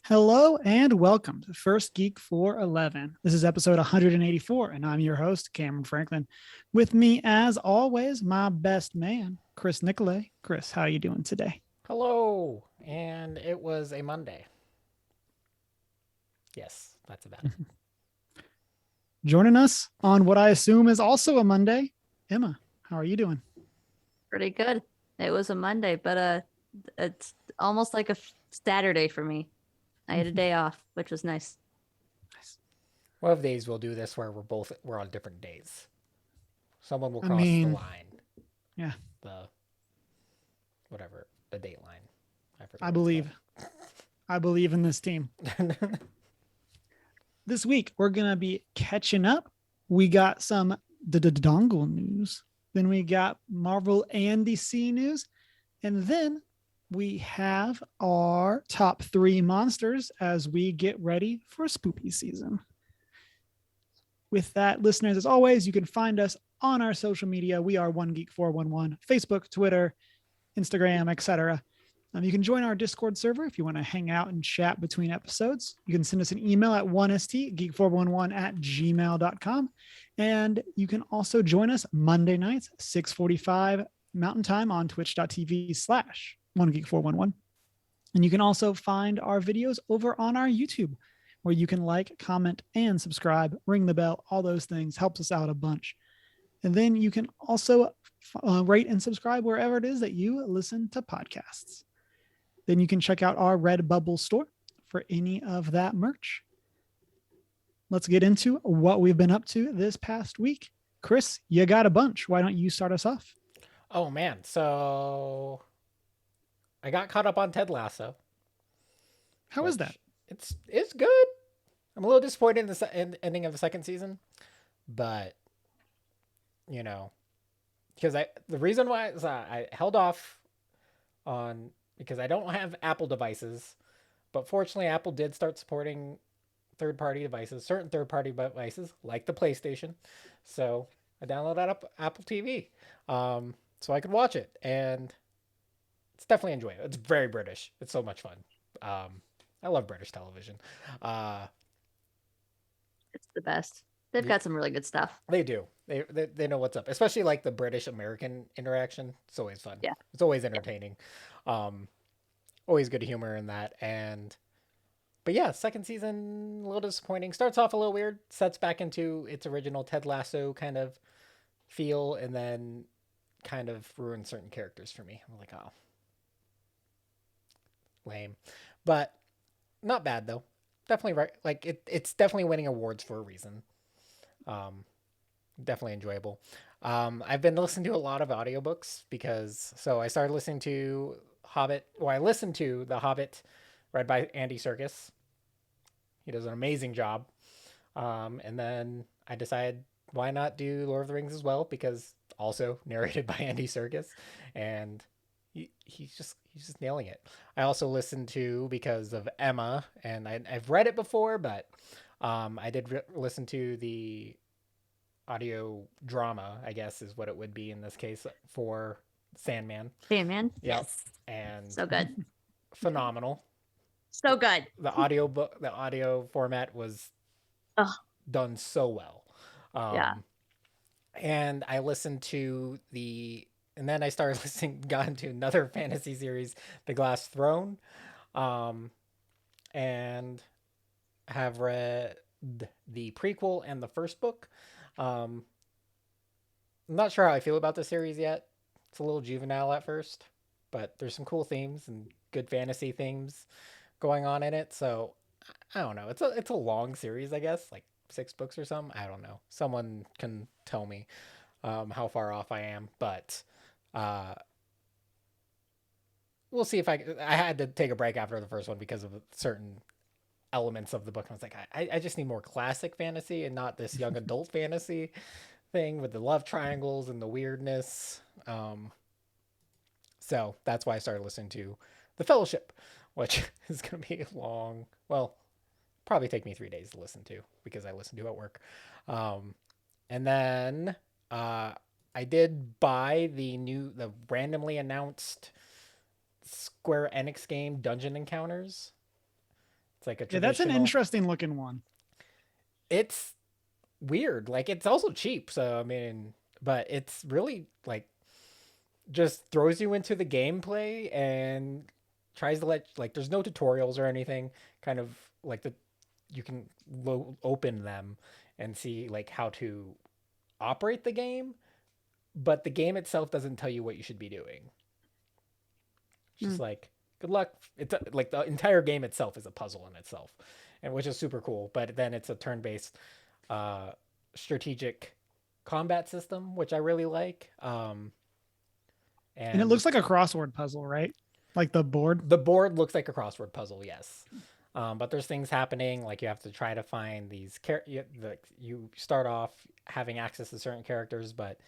Hello and welcome to First Geek 411. This is episode 184, and I'm your host, Cameron Franklin. With me, as always, my best man, Chris Nicolay. Chris, how are you doing today? Hello, and it was a Monday. Yes, that's about it. Joining us on what I assume is also a Monday, Emma, how are you doing? Pretty good. It was a Monday, but it's almost like a Saturday for me. I had a day off, which was nice. One of these we'll do this where we're on different days. Someone will I cross the mean, line, yeah, the whatever the date line. I forget I what it's believe. I believe in this team. called. This week, we're going to be catching up. We got some dongle news. Then we got Marvel and DC news. And then we have our top 3 monsters as we get ready for spooky season. With that, listeners, as always, you can find us on our social media. We are One Geek 411, Facebook, Twitter, Instagram, etc. You can join our Discord server if you want to hang out and chat between episodes. You can send us an email at 1stgeek411@gmail.com. And you can also join us Monday nights, 6:45 Mountain Time on twitch.tv/1geek411. And you can also find our videos over on our YouTube, where you can like, comment, and subscribe, ring the bell, all those things. Helps us out a bunch. And then you can also rate and subscribe wherever it is that you listen to podcasts. Then you can check out our Redbubble store for any of that merch. Let's get into what we've been up to this past week. Chris, you got a bunch. Why don't you start us off? Oh man, so I got caught up on Ted Lasso. How is that? It's good. I'm a little disappointed in the ending of the second season, but you know, because the reason why is I held off on because I don't have Apple devices, but fortunately Apple did start supporting third-party devices, certain third-party devices like the PlayStation. So I downloaded up Apple TV, so I could watch it, and it's definitely enjoyable. It's very British. It's so much fun. I love British television. Uh, It's the best. They've got some really good stuff. they do. They know what's up, especially like the British American interaction. It's always fun. Yeah. It's always Yeah. entertaining. Um, Always good humor in that. And but yeah, second season a little disappointing. Starts off a little weird, sets back into its original Ted Lasso kind of feel, and then kind of ruins certain characters for me. I'm like, oh, lame, but not bad though. Definitely right. Like it's definitely winning awards for a reason. Um, Definitely enjoyable. I've been listening to a lot of audiobooks because I started listening to Hobbit. Well, I listened to The Hobbit, read by Andy Serkis. He does an amazing job. And then I decided why not do Lord of the Rings as well, because also narrated by Andy Serkis, and he's just nailing it. I also listened to because of Emma, and I've read it before, but I did listen to the audio drama, I guess is what it would be in this case for Sandman. Sandman. Yep. Yes. And So good. phenomenal. So good. The audio format was Oh, done so well. yeah. Um, and I listened to and then I started listening, got into another fantasy series, The Glass Throne, um, and have read the prequel and the first book. Um, I'm not sure how I feel about the series yet. It's a little juvenile at first, but there's some cool themes and good fantasy themes going on in it. So I don't know. It's a long series, I guess, like 6 books or something. I don't know. Someone can tell me how far off I am, but uh, we'll see if I had to take a break after the first one because of certain elements of the book. I was like, I just need more classic fantasy and not this young adult fantasy thing with the love triangles and the weirdness. So that's why I started listening to The Fellowship, which is going to be long. Well, probably take me 3 days to listen to because I listen to it at work. And then I did buy the randomly announced Square Enix game Dungeon Encounters. It's like a Yeah, that's an traditional. interesting looking one. It's weird. Like it's also cheap, so I mean, but it's really like just throws you into the gameplay and tries to let like there's no tutorials or anything. Kind of like the you can open them and see like how to operate the game, but the game itself doesn't tell you what you should be doing. It's just Hmm. like good luck. It's like the entire game itself is a puzzle in itself, and which is super cool. But then it's a turn-based uh, strategic combat system, which I really like. And it And looks like a crossword puzzle, right? Like the board. the board looks like a crossword puzzle, yes. But there's things happening like you have to try to find these you start off having access to certain characters, but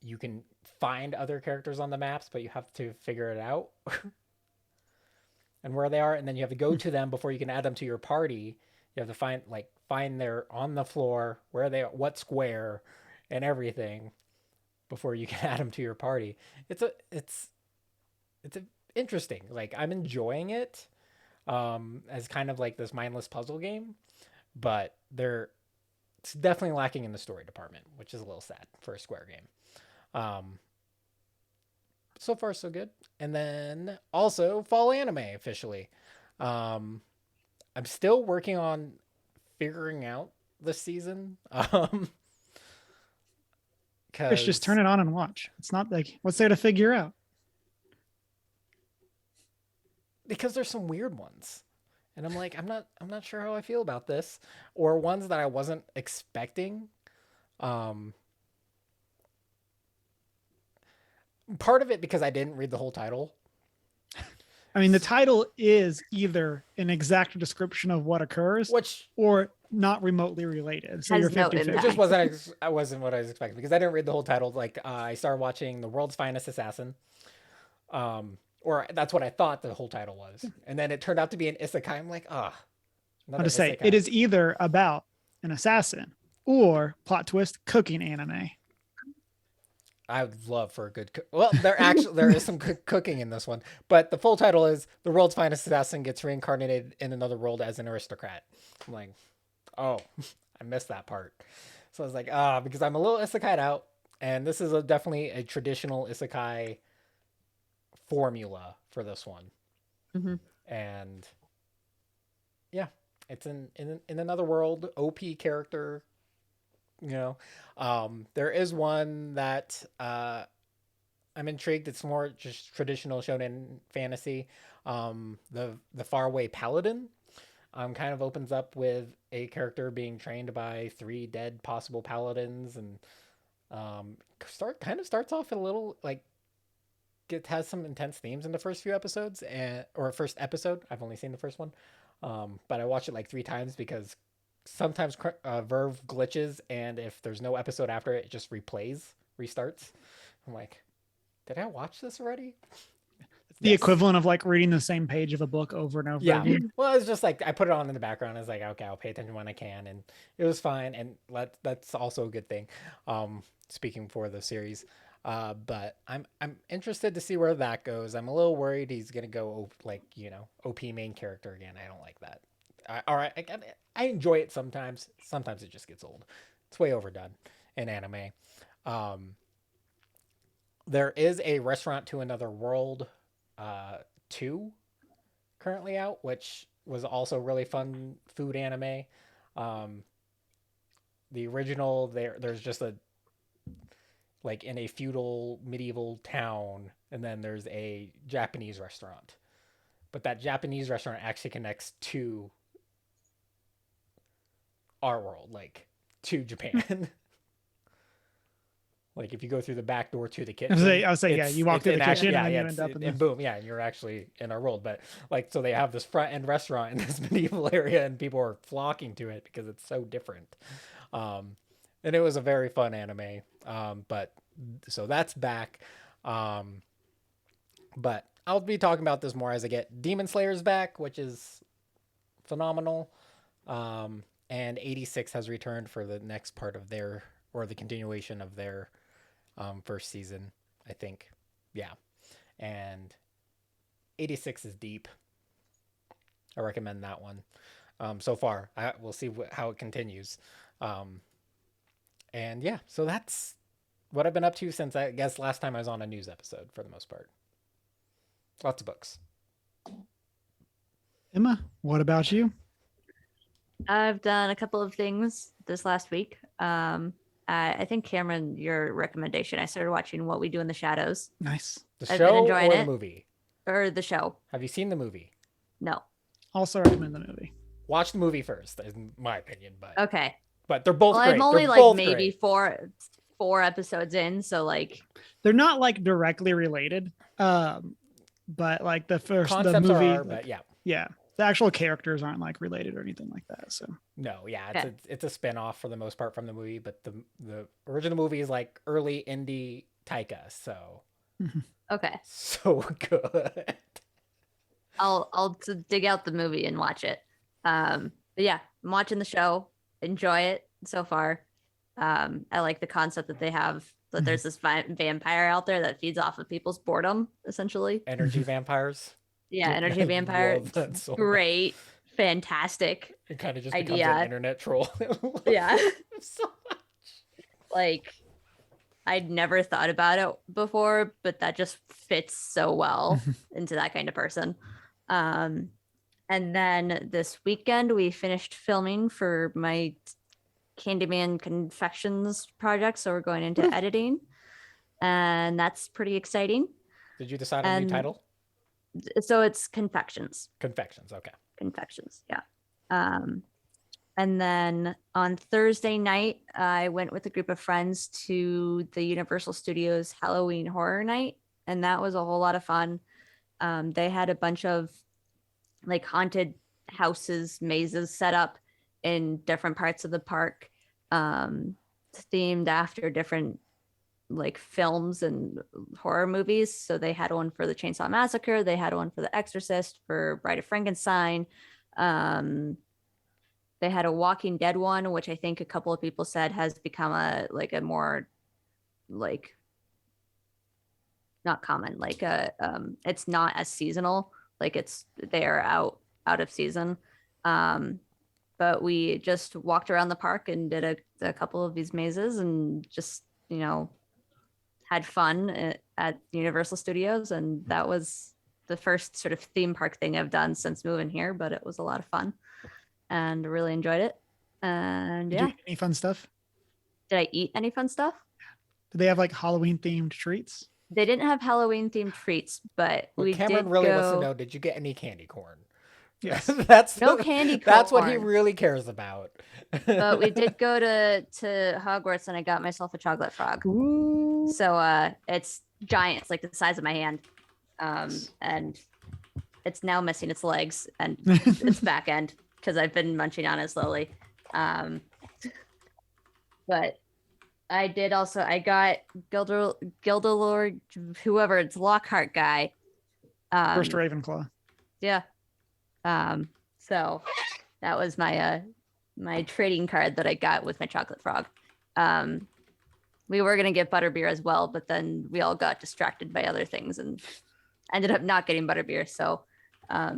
you can find other characters on the maps, but you have to figure it out and where they are, and then you have to go to them before you can add them to your party. You have to find their on the floor, where they are, what square, and everything before you can add them to your party. It's a interesting. Like I'm enjoying it as kind of like this mindless puzzle game, but it's definitely lacking in the story department, which is a little sad for a Square game. Um, so far so good. And then also fall anime officially. Um, I'm still working on figuring out this season. Chris, just Because turn it on and watch. It's not like what's there to figure out. there's some weird ones. And I'm like, I'm not sure how I feel about this. Or ones that I wasn't expecting. Um Part of it because I didn't read the whole title. I mean, the title is either an exact description of what occurs Which or not remotely related. So Has you're no 50 it impact. just I wasn't what I was expecting because I didn't read the whole title. Like I started watching The World's Finest Assassin. Or that's what I thought the whole title was. And then it turned out to be an isekai. I'm like, How another to say isekai. it is either about an assassin or plot twist cooking anime. I would love for a good well, there is some good cooking in this one, but the full title is The World's Finest Assassin Gets Reincarnated in Another World as an Aristocrat. I'm like, oh, I missed that part. So I was like, because I'm a little isekai out, and this is definitely a traditional isekai formula for this one. Mhm. And yeah, it's in another world, OP character, you know. There is one that I'm intrigued. It's more just traditional shonen fantasy. The Faraway Paladin kind of opens up with a character being trained by three dead possible paladins, and starts off a little like it has some intense themes in the first few episodes, or first episode. I've only seen the first one, but I watched it like 3 times because sometimes Verve glitches, and if there's no episode after it, it just restarts. I'm like, did I watch this already? It's the Yes. equivalent of like reading the same page of a book over and over Yeah. again. Well, it's just like I put it on in the background. I was like, okay, I'll pay attention when I can, and it was fine. And that's also a good thing. Speaking for the series, but I'm interested to see where that goes. I'm a little worried he's gonna go like OP main character again. I don't like that. All right, I enjoy it sometimes. Sometimes it just gets old. It's way overdone in anime. Um, there is a Restaurant to Another World 2 currently out, which was also really fun food anime. Um, the original there's just a like in a feudal medieval town, and then there's a Japanese restaurant. But that Japanese restaurant actually connects to our world, like to Japan. Like if you go through the back door to the kitchen, I was saying, yeah, you walk through the kitchen and then you end up in and boom, yeah, and you're actually in our world. But like, so they have this front end restaurant in this medieval area, and people are flocking to it because it's so different. And it was a very fun anime. But so that's back. But I'll be talking about this more as I get Demon Slayer's back, which is phenomenal. And 86 has returned for the next part of their or the continuation of their first season, I think. Yeah. And 86 is deep. I recommend that one. So far, we'll see how it continues. Um, and yeah, so that's what I've been up to since I guess last time I was on a news episode for the most part. Lots of books. Emma, what about you? I've done a couple of things this last week. I think Cameron, your recommendation. I started watching What We Do in the Shadows. Nice. The I've been show enjoying or the it. movie? Or the show. Have you seen the movie? No. Also recommend the movie. Watch the movie first, in my opinion. But Okay. they're both Well, great. I'm only They're like both maybe great. four episodes in, so like They're not like directly related. But like the Concepts movie, are, like, but yeah, the actual characters aren't like related or anything like that. So no, yeah, Okay. it's a spin-off for the most part from the movie, but the original movie is like early indie Taika, so okay. so good. I'll dig out the movie and watch it. But yeah, I'm watching the show. Enjoy it so far. I like the concept that they have that there's this vampire out there that feeds off of people's boredom, essentially. Energy vampires. Yeah, energy I vampire. love that so much. Great, fantastic. It kind of just becomes idea. an internet troll. Yeah. So much. Like I'd never thought about it before, but that just fits so well into that kind of person. And then this weekend we finished filming for my Candyman Confections project, so we're going into editing, and that's pretty exciting. Did you decide on a new And- title? So it's Confections. Confections. Okay. Confections, yeah. And then on Thursday night, I went with a group of friends to the Universal Studios Halloween Horror Night, and that was a whole lot of fun. They had a bunch of like haunted houses, mazes set up in different parts of the park, themed after different like films and horror movies. So they had one for the Chainsaw Massacre, they had one for The Exorcist, for Bride of Frankenstein. They had a Walking Dead one, which I think a couple of people said has become a more like not common, like it's not as seasonal, like they're out of season. But we just walked around the park and did a couple of these mazes and just had fun at Universal Studios, and that was the first sort of theme park thing I've done since moving here, but it was a lot of fun and really enjoyed it. And Did yeah. you eat any fun stuff? Did I eat any fun stuff? Did they have like Halloween themed treats? They didn't have Halloween themed treats, but What we Cameron did really go... wants to know: did you get any candy corn? Yes. That's No candy That's what he corn. really cares about. But we did go to Hogwarts, and I got myself a chocolate frog. Ooh. So it's giant. It's like the size of my hand. And it's now missing its legs and its back end because I've been munching on it slowly. But I did also, I got Gildalord, whoever, it's Lockhart guy. First Ravenclaw. Yeah. So that was my my trading card that I got with my chocolate frog. We were gonna get butterbeer as well, but then we all got distracted by other things and ended up not getting butterbeer. So I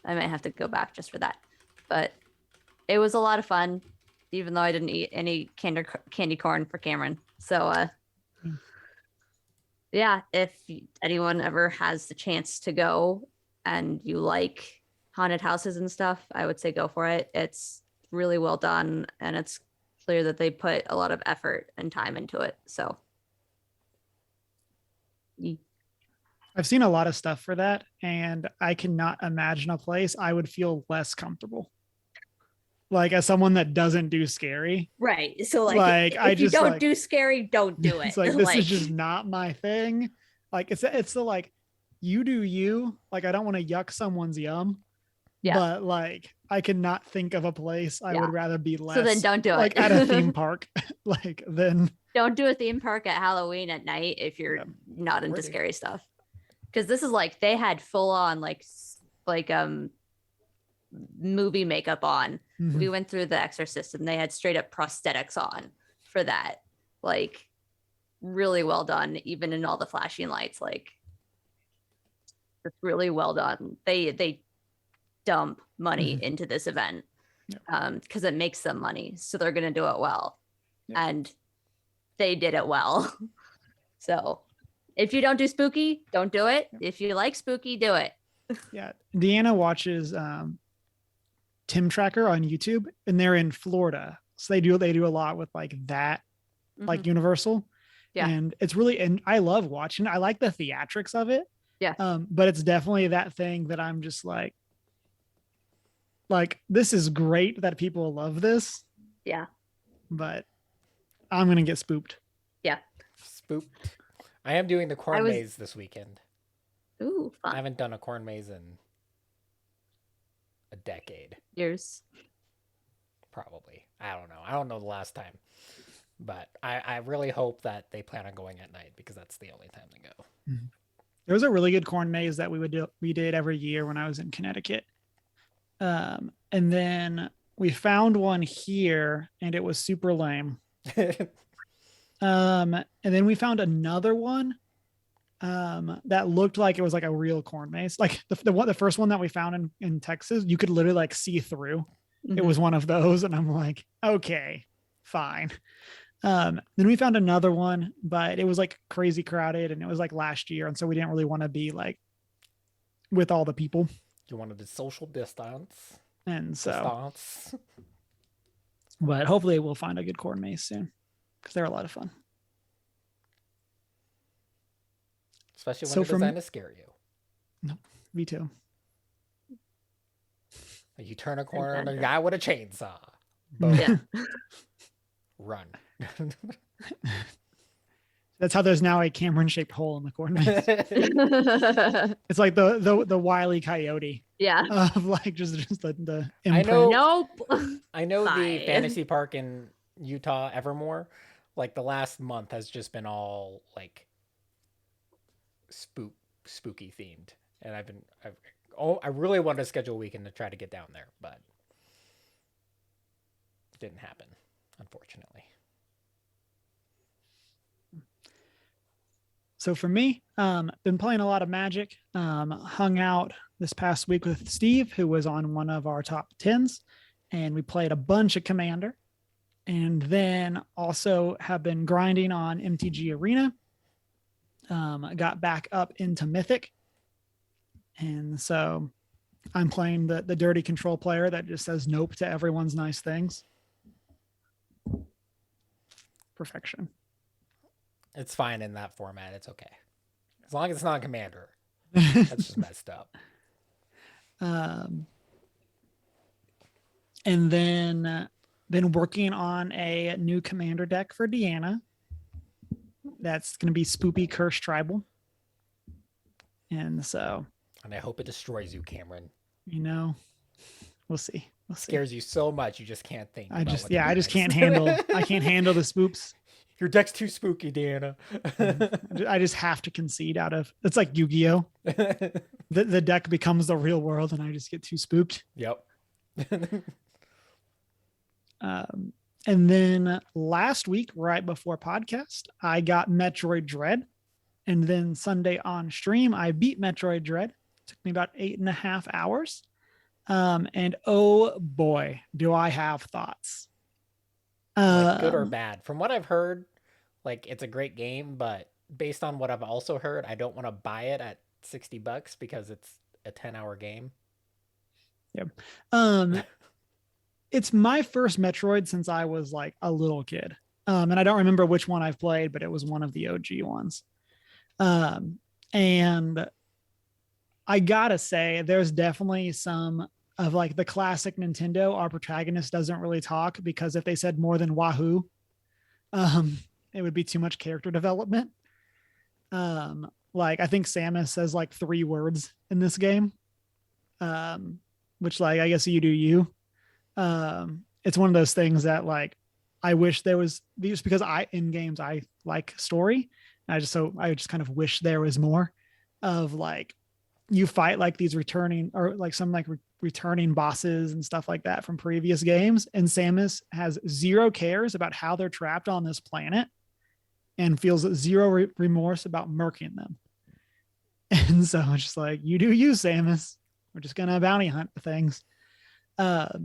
might have to go back just for that. But it was a lot of fun, even though I didn't eat any candy corn for Cameron. So yeah, if anyone ever has the chance to go and you like haunted houses and stuff, I would say go for it. It's really well done, and it's clear that they put a lot of effort and time into it. So I've seen a lot of stuff for that, and I cannot imagine a place I would feel less comfortable. Like, as someone that doesn't do scary, right. So Like, if I you just, don't like- do scary, don't do it. it's like this is just not my thing. Like, it's the like, you do you. Like, I don't want to yuck someone's yum. Yeah. But like, I cannot think of a place I Yeah. would rather be less. So then don't do it. Like at a theme park. Like then Don't do a theme park at Halloween at night if you're Yeah. not into Really? scary stuff. Because this is like they had full on like movie makeup on. Mhm. We went through The Exorcist and they had straight up prosthetics on for that. Like really well done, even in all the flashing lights. Like it's really well done. They dump money into this event Yeah. because it makes them money. So they're going to do it well. Yeah. And they did it well. So if you don't do spooky, don't do it. If you like spooky, do it. Yeah. Deanna watches Tim Tracker on YouTube, and they're in Florida. So they do a lot with like that, like Universal. Yeah. And it's really, and I love watching it. I like the theatrics of it. Yeah. But it's definitely that thing that I'm just like, this is great that people love this. Yeah. But I'm going to get spooked. Yeah. Spooked. I am doing the corn maze this weekend. Ooh, fun. I haven't done a corn maze in a decade. Years. Probably. I don't know. I don't know the last time. But I really hope that they plan on going at night because that's the only time to go. Mm-hmm. There was a really good corn maze that we did every year when I was in Connecticut. And then we found one here and it was super lame. And then we found another one that looked like it was like a real corn maze. Like the first one that we found in Texas, you could literally like see through. It was one of those. And I'm like, okay, fine. Then we found another one, but it was like crazy crowded and it was like last year. And so we didn't really want to be like with all the people. You wanted the social distance. And so, but hopefully we'll find a good corn maze soon because they're a lot of fun. Especially when they're designed to scare you. No, me too. You turn a corner and a guy with a chainsaw. Boom. Yeah. Run. That's how there's now a Cameron-shaped hole in the corner. It's like the Wile E. Coyote. Yeah. Of like just the imprint. Nope. I know the fantasy park in Utah, Evermore, like the last month has just been all like spooky themed, and I really wanted to schedule a weekend to try to get down there, but it didn't happen, unfortunately. So for me, been playing a lot of Magic. Hung out this past week with Steve, who was on one of our top 10s, and we played a bunch of Commander. And then also have been grinding on MTG Arena. Got back up into Mythic. And so I'm playing the dirty control player that just says nope to everyone's nice things. Perfection. It's fine in that format. It's okay. As long as it's not Commander. That's just messed up. And then been working on a new Commander deck for Deanna. That's going to be Spoopy Curse Tribal. And so... And I hope it destroys you, Cameron. You know, we'll see. Scares you so much you just can't think. I just can't handle. I can't handle the spoops. Your deck's too spooky, Deanna. I just have to concede out of. It's like Yu-Gi-Oh. The deck becomes the real world, and I just get too spooked. Yep. And then last week, right before podcast, I got Metroid Dread, and then Sunday on stream, I beat Metroid Dread. It took me about 8.5 hours. And oh boy, do I have thoughts. Like good or bad. From what I've heard, like it's a great game, but based on what I've also heard, I don't want to buy it at $60 because it's a 10-hour game. Yeah. It's my first Metroid since I was like a little kid. And I don't remember which one I've played, but it was one of the OG ones. And I gotta say, there's definitely some of like the classic Nintendo, our protagonist doesn't really talk because if they said more than Wahoo, it would be too much character development. Like I think Samus says like 3 words in this game, which like, I guess you do you. It's one of those things that like, I wish there was just because in games, I like story. I just kind of wish there was more of like, you fight like these returning or like some like returning bosses and stuff like that from previous games. And Samus has zero cares about how they're trapped on this planet and feels zero remorse about murking them. And so it's just like, you do you, Samus. We're just gonna bounty hunt things. Uh,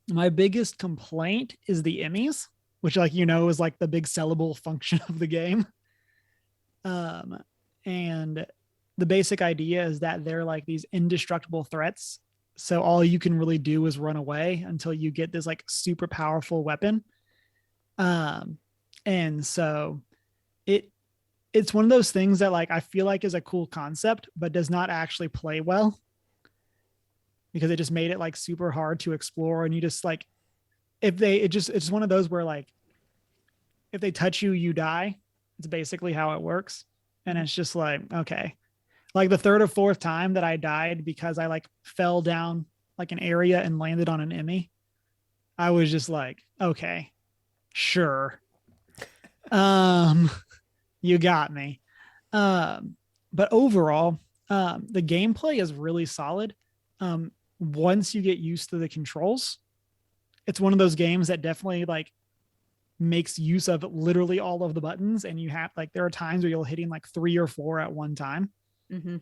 my biggest complaint is the Emmys, which, like, is like the big sellable function of the game. And the basic idea is that they're like these indestructible threats. So all you can really do is run away until you get this like super powerful weapon. And so it's one of those things that like I feel like is a cool concept, but does not actually play well because it just made it like super hard to explore. And you just like it's one of those where like if they touch you, you die. It's basically how it works. And it's just like, okay. Like the third or fourth time that I died because I like fell down like an area and landed on an Emmy, I was just like, okay, sure. You got me. But overall, the gameplay is really solid. Once you get used to the controls, it's one of those games that definitely like makes use of literally all of the buttons. And you have like, there are times where you'll hitting like 3 or 4 at one time. Mm-hmm.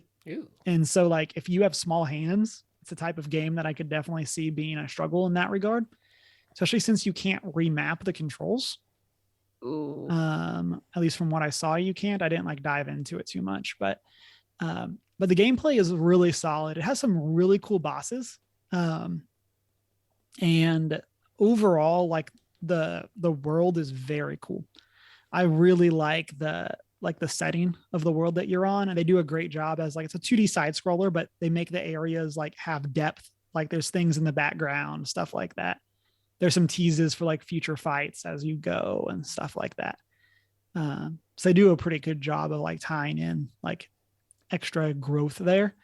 And so like, if you have small hands, it's a type of game that I could definitely see being a struggle in that regard, especially since you can't remap the controls. Ooh. At least from what I saw, you can't. I didn't like dive into it too much, but the gameplay is really solid. It has some really cool bosses. And overall, like the world is very cool. I really like the setting of the world that you're on, and they do a great job as like it's a 2D side scroller, but they make the areas like have depth. Like there's things in the background, stuff like that. There's some teases for like future fights as you go and stuff like that. So they do a pretty good job of like tying in like extra growth there.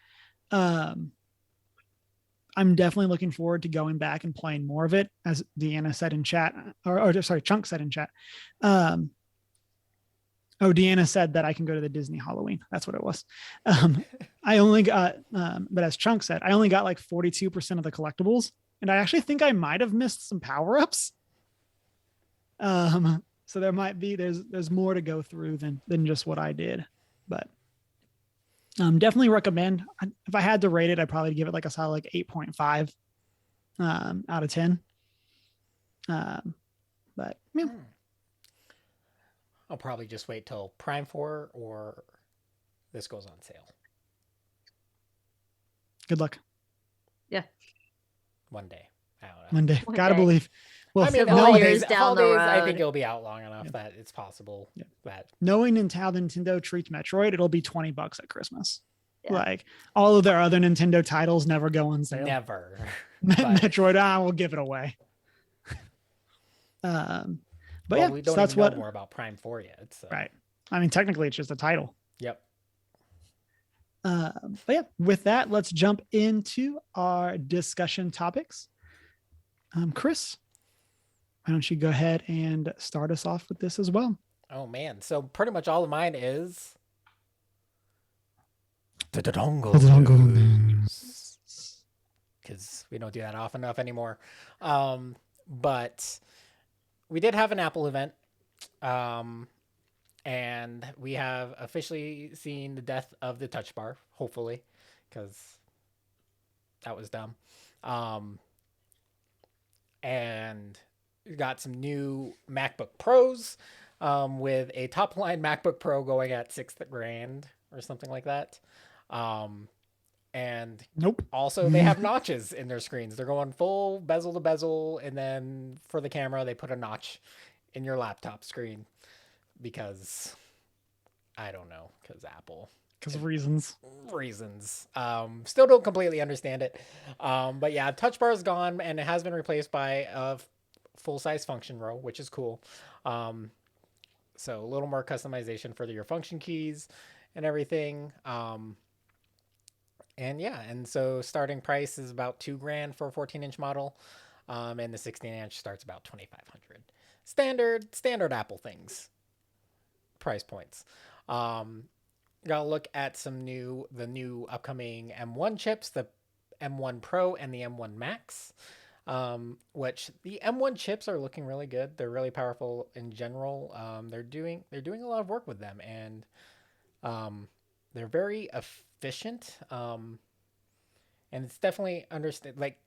I'm definitely looking forward to going back and playing more of it, as Deanna said in chat, or sorry, Chunk said in chat. Deanna said that I can go to the Disney Halloween. That's what it was. I only got, but as Chunk said, I only got like 42% of the collectibles. And I actually think I might have missed some power-ups. So there might be, there's more to go through than just what I did. But definitely recommend. If I had to rate it, I'd probably give it like a solid like 8.5 out of 10. But yeah. I'll probably just wait till Prime 4 or this goes on sale. Good luck. Yeah. One day. I don't know. One day. One Gotta day. believe. Well, I mean, knowing, years down the I think road. it'll be out long enough that it's possible that knowing how Nintendo treats Metroid, it'll be $20 at Christmas. Yeah. Like all of their other Nintendo titles never go on sale. never. Metroid, I will give it away. But yeah, we don't so that's even know more about Prime 4 yet. So. Right. I mean, technically, it's just a title. Yep. But yeah, with that, let's jump into our discussion topics. Chris, why don't you go ahead and start us off with this as well? Oh man, so pretty much all of mine is the dongle news, because we don't do that often enough anymore. But we did have an Apple event, and we have officially seen the death of the Touch Bar, hopefully, because that was dumb. And we got some new MacBook Pros, with a top line MacBook Pro going at $6,000 or something like that. And nope. Also, they have notches in their screens. They're going full bezel to bezel, and then for the camera, they put a notch in your laptop screen because I don't know, because Apple. Because of reasons. Still don't completely understand it. But yeah, Touch Bar is gone, and it has been replaced by a full-size function row, which is cool. So a little more customization for your function keys and everything. And yeah, and so starting price is about $2,000 for a 14-inch model, and the 16-inch starts about $2,500. Standard Apple things. Price points. Got to look at the new upcoming M1 chips, the M1 Pro and the M1 Max. Which the M1 chips are looking really good. They're really powerful in general. They're doing a lot of work with them, and they're very efficient. and it's definitely understand like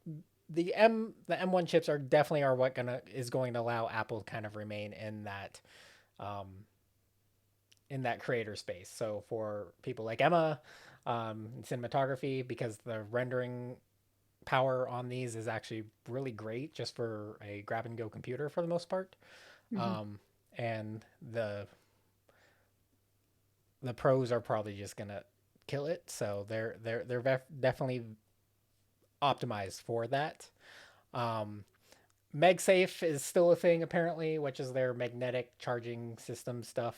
the M1 chips are definitely are what is going to allow Apple to kind of remain um, in that creator space. So for people like Emma, in cinematography, because the rendering power on these is actually really great just for a grab and go computer for the most part. Mhm. And the pros are probably just gonna kill it. So they're definitely optimized for that. Um, MagSafe is still a thing apparently, which is their magnetic charging system stuff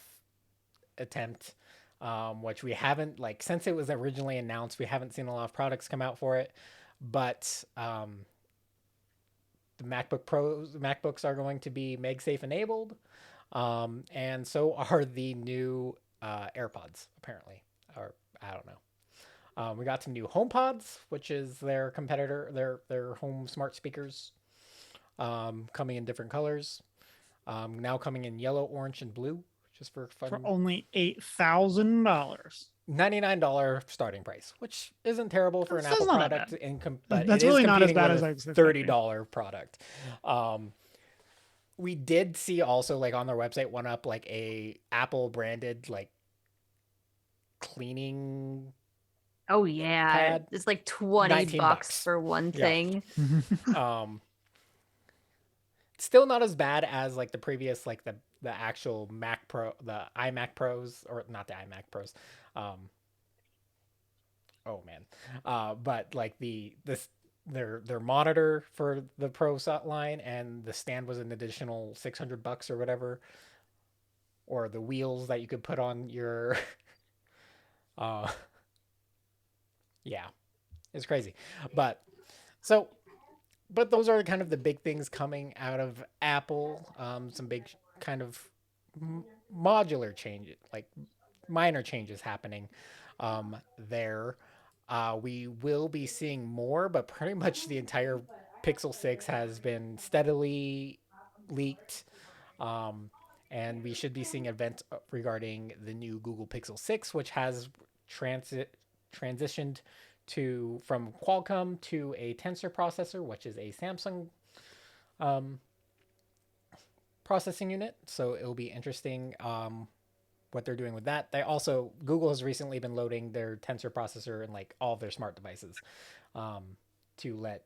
attempt. Which we haven't like since it was originally announced, we haven't seen a lot of products come out for it. But the MacBooks are going to be MagSafe enabled, and so are the new AirPods apparently. Or I don't know. We got some new HomePods, which is their competitor, their home smart speakers, coming in different colors. Now coming in yellow, orange, and blue, just for For fun. only $8,000. $99 starting price, which isn't terrible for an That's Apple not that product, bad. but That's it is really not as competing bad with as a I was expecting. $30 product. We did see also like on their website one up like a Apple branded like cleaning Oh yeah, pad, it's like 20 19 bucks bucks. for one Yeah. thing. Um, still not as bad as like the previous like the actual Mac Pro, the iMac Pros, or not the iMac Pros. Um, oh man, but like their monitor for the Pro line, and the stand was an additional $600 or whatever, or the wheels that you could put on your uh yeah, it's crazy. But so but those are kind of the big things coming out of Apple. Some big kind of modular changes, like minor changes happening there. We will be seeing more, but pretty much the entire Pixel 6 has been steadily leaked. Um, and we should be seeing events regarding the new Google Pixel 6, which has transitioned to from Qualcomm to a Tensor processor, which is a Samsung um, processing unit. So it'll be interesting what they're doing with that. They also Google has recently been loading their Tensor processor in like all of their smart devices, um, to let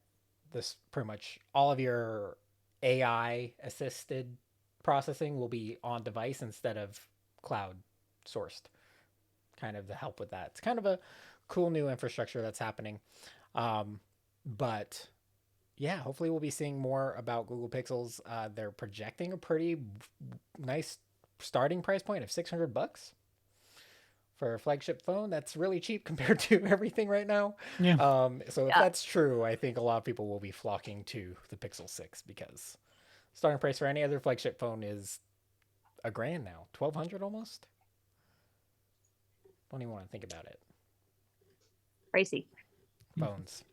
this pretty much all of your AI assisted processing will be on device instead of cloud sourced. Kind of to help with that. It's kind of a cool new infrastructure that's happening. But yeah, hopefully we'll be seeing more about Google Pixels. They're projecting a pretty nice starting price point of $600 for a flagship phone. That's really cheap compared to everything right now. Yeah. So if Yeah. that's true, I think a lot of people will be flocking to the Pixel 6 because starting price for any other flagship phone is $1,000 now, 1,200 almost. Don't even want to think about it. Pricey Phones.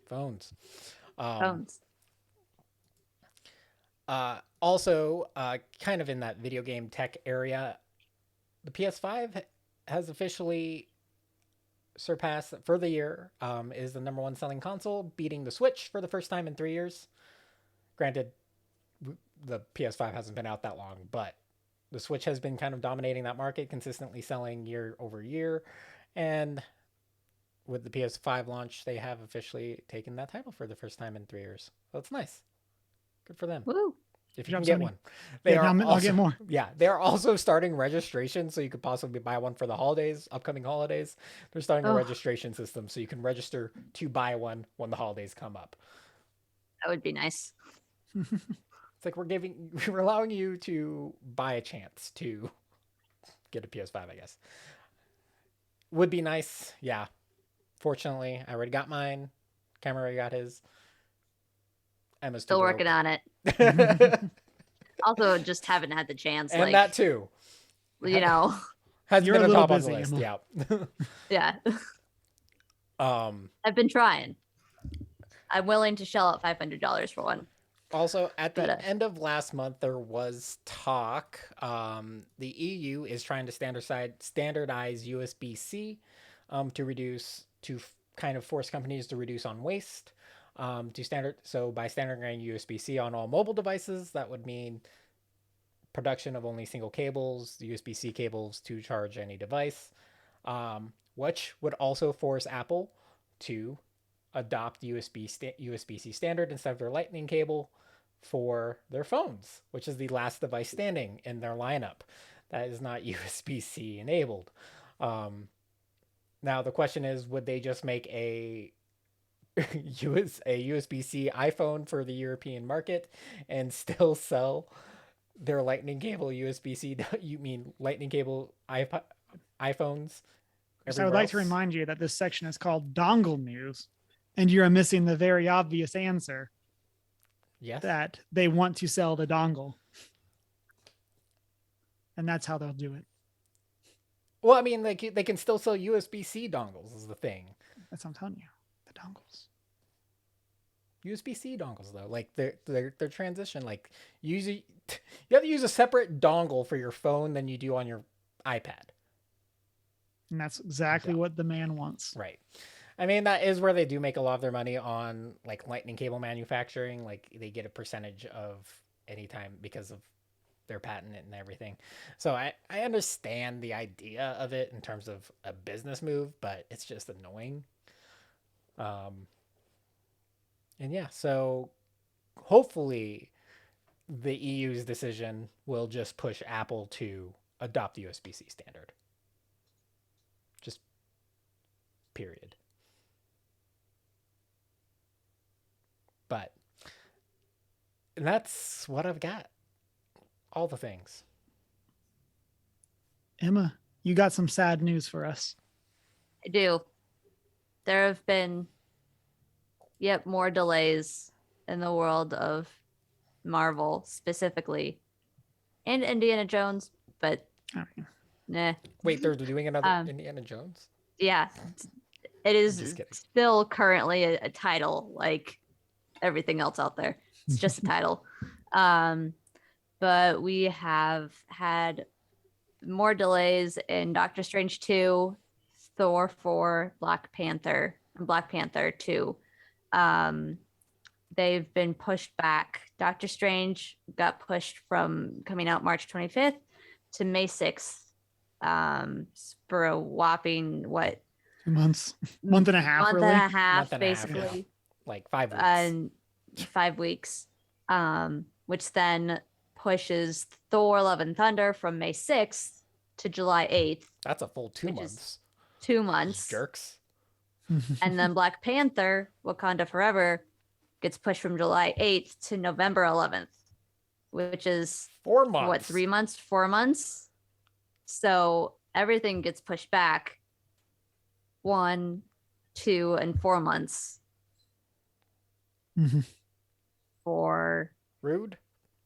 Um, phones. Also, kind of in that video game tech area, the PS5 has officially surpassed for the year. Is the number one selling console, beating the Switch for the first time in 3 years. Granted, the PS5 hasn't been out that long, but the Switch has been kind of dominating that market, consistently selling year over year. And with the PS5 launch, they have officially taken that title for the first time in 3 years. So it's nice. Good for them. Woo. If Good you can job, get Sony. one. They Yeah, are now I'll also, get more. yeah, they're also starting registration, so you could possibly buy one for the holidays, upcoming holidays. They're starting a Oh, registration system, so you can register to buy one when the holidays come up. that would be nice. It's like we're allowing you to buy a chance to get a PS5, I guess. Would be nice, yeah. Fortunately, I already got mine. Cameron already got his. Emma's too Still working broke. on it. Also, just haven't had the chance. And Like, that too. you know, Hasn't You're been a on little top on the busy, list. Emma. Yeah. yeah, I've been trying. I'm willing to shell out $500 for one. Also, at But, the end of last month, there was talk. The EU is trying to standardize USB-C to reduce to kind of force companies to reduce on waste. By standardizing USB-C on all mobile devices, that would mean production of only single cables, USB-C cables to charge any device, which would also force Apple to adopt USB-C standard instead of their Lightning cable for their phones, which is the last device standing in their lineup that is not USB-C enabled. Now the question is, would they just make a USB-C iPhone for the European market and still sell their Lightning cable USB-C? You mean Lightning cable iPhones? So I would like to remind you that this section is called dongle news, and you're missing the very obvious answer. Yes. That they want to sell the dongle. And that's how they'll do it. Well, I mean, they can still sell USB-C dongles is the thing. That's what I'm telling you. The dongles. USB-C dongles though, like their transition, like you have to use a separate dongle for your phone than you do on your iPad. And that's exactly what the man wants. Right. I mean, that is where they do make a lot of their money on like Lightning cable manufacturing. Like they get a percentage of any time because of their patent and everything. So I understand the idea of it in terms of a business move, but it's just annoying. And yeah, so hopefully the EU's decision will just push Apple to adopt the USB-C standard. Just period. But that's what I've got. All the things. Emma, you got some sad news for us. I do. There have been, more delays in the world of Marvel specifically, and Indiana Jones, but nah. Wait, they're doing another Indiana Jones? Yeah, it is still currently a title like everything else out there. It's just a title. But we have had more delays in Doctor Strange 2, Thor 4, Black Panther 2. They've been pushed back. Doctor Strange got pushed from coming out March 25th to May 6th, for a whopping, 2 months? Month and a half, month really? and a half, Month and a half, basically. yeah. Like 5 weeks. And 5 weeks, which then pushes Thor Love and Thunder from May 6th to July 8th. That's a full 2 months. 2 months. Jerks. And then Black Panther, Wakanda Forever, gets pushed from July 8th to November 11th, which is 4 months. What, 3 months, 4 months? So everything gets pushed back 1, 2, and 4 months. For rude.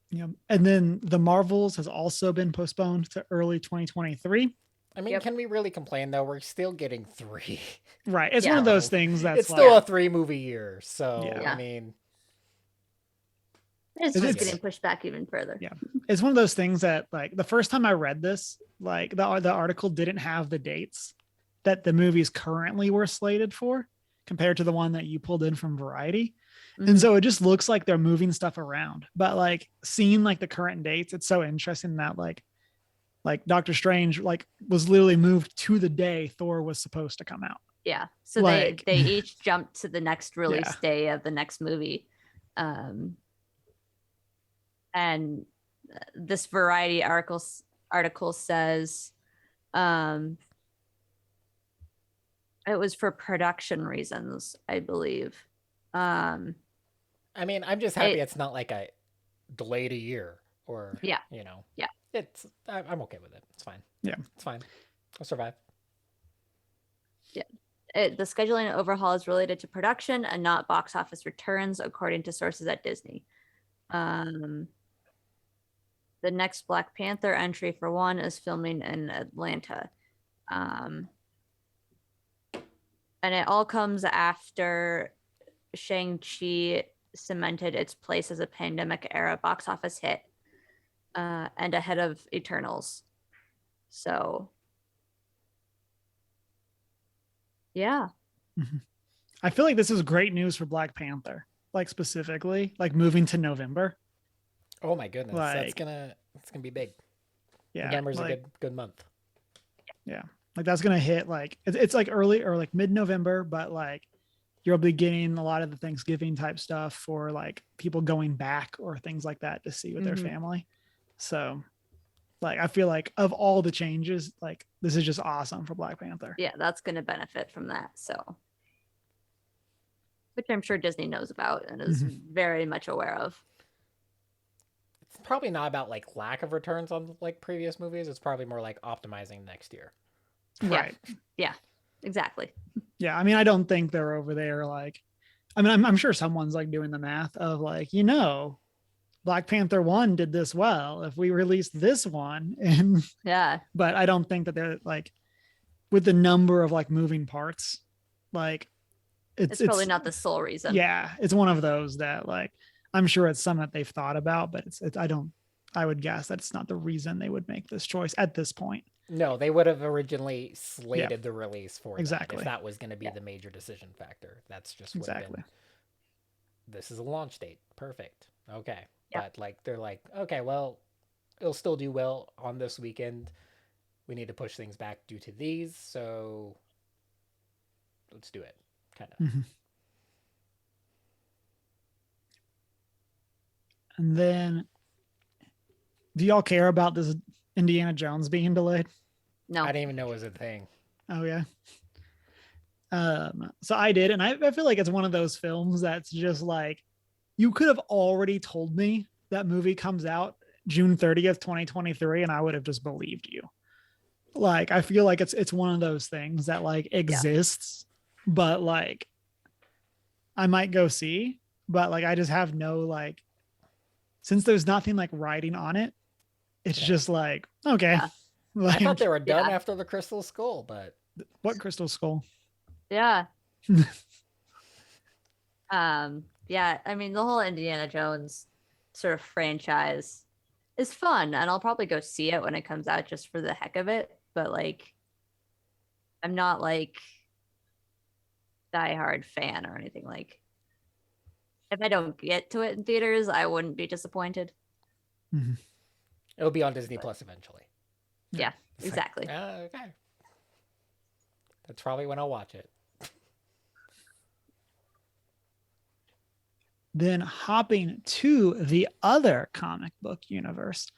Yeah. And then the Marvels has also been postponed to early 2023. I mean, can we really complain though? We're still getting 3. Right. It's one of those things that's it's still a 3 movie year. So I mean, it's just getting pushed back even further. Yeah. It's one of those things that, like, the first time I read this, like the article didn't have the dates that the movies currently were slated for compared to the one that you pulled in from Variety. And so it just looks like they're moving stuff around, but like seeing like the current dates, it's so interesting that like Doctor Strange like was literally moved to the day Thor was supposed to come out. Yeah. So like, they each jumped to the next release day of the next movie. And this Variety article says it was for production reasons, I believe. I mean, I'm just happy it's not like a delayed a year or, I'm okay with it. It's fine. Yeah. It's fine. I'll survive. Yeah. The scheduling overhaul is related to production and not box office returns, according to sources at Disney. The next Black Panther entry, for one, is filming in Atlanta. And it all comes after Shang-Chi cemented its place as a pandemic era box office hit, and ahead of Eternals. So yeah. I feel like this is great news for Black Panther, like specifically, like moving to November. Oh my goodness, Like, that's gonna be big. yeah, November's like, a good month. yeah, like that's gonna hit like it's like early or like mid-November, but like you'll be getting a lot of the Thanksgiving type stuff for like people going back or things like that to see with their Mhm. family. So like I feel like of all the changes, like this is just awesome for Black Panther. Yeah, that's going to benefit from that. So, which I'm sure Disney knows about and is very much aware of. It's probably not about like lack of returns on like previous movies. It's probably more like optimizing next year. Right. Yeah, exactly. Yeah. I mean, I don't think they're over there. Like, I mean, I'm sure someone's like doing the math of like, Black Panther 1 did this well. If we released this one, and Yeah, but I don't think that they're like with the number of like moving parts, like it's probably not the sole reason. Yeah, it's one of those that like I'm sure it's something that they've thought about, but I would guess that's not the reason they would make this choice at this point. No, they would have originally slated the release for Exactly. that if that was going to be the major decision factor. That's just would have Exactly. been, this is a launch date. Perfect. Okay. Yeah. But like they're like, okay, well, it'll still do well on this weekend. We need to push things back due to these, so let's do it. Kind of. And then, do y'all care about this Indiana Jones being delayed? No. I didn't even know it was a thing. Oh yeah. So I did, and I feel like it's one of those films that's just like you could have already told me that movie comes out June 30th, 2023, and I would have just believed you. Like I feel like it's one of those things that like exists, but like I might go see, but like I just have no like since there's nothing like writing on it, it's just like okay. Yeah. Like, I thought they were done after the Crystal Skull, but what Crystal Skull? Yeah. Yeah, I mean the whole Indiana Jones sort of franchise is fun, and I'll probably go see it when it comes out just for the heck of it, but like I'm not like diehard fan or anything. Like if I don't get to it in theaters, I wouldn't be disappointed. it'll be on Disney Plus eventually. Yeah, It's exactly. Like, okay. That's probably when I'll watch it. Then hopping to the other comic book universe,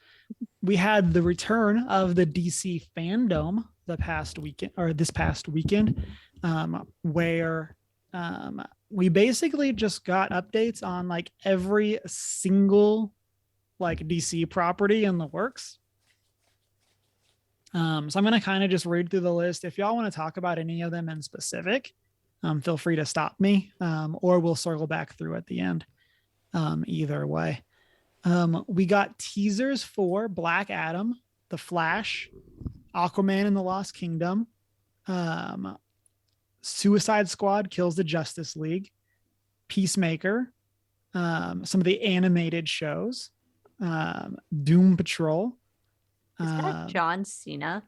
we had the return of the DC Fandome this past weekend, where we basically just got updates on like every single like DC property in the works. So I'm going to kind of just read through the list. If y'all want to talk about any of them in specific, feel free to stop me, or we'll circle back through at the end. Either way, we got teasers for Black Adam, The Flash, Aquaman and the Lost Kingdom, Suicide Squad Kills the Justice League, Peacemaker, some of the animated shows, Doom Patrol. Is that John Cena?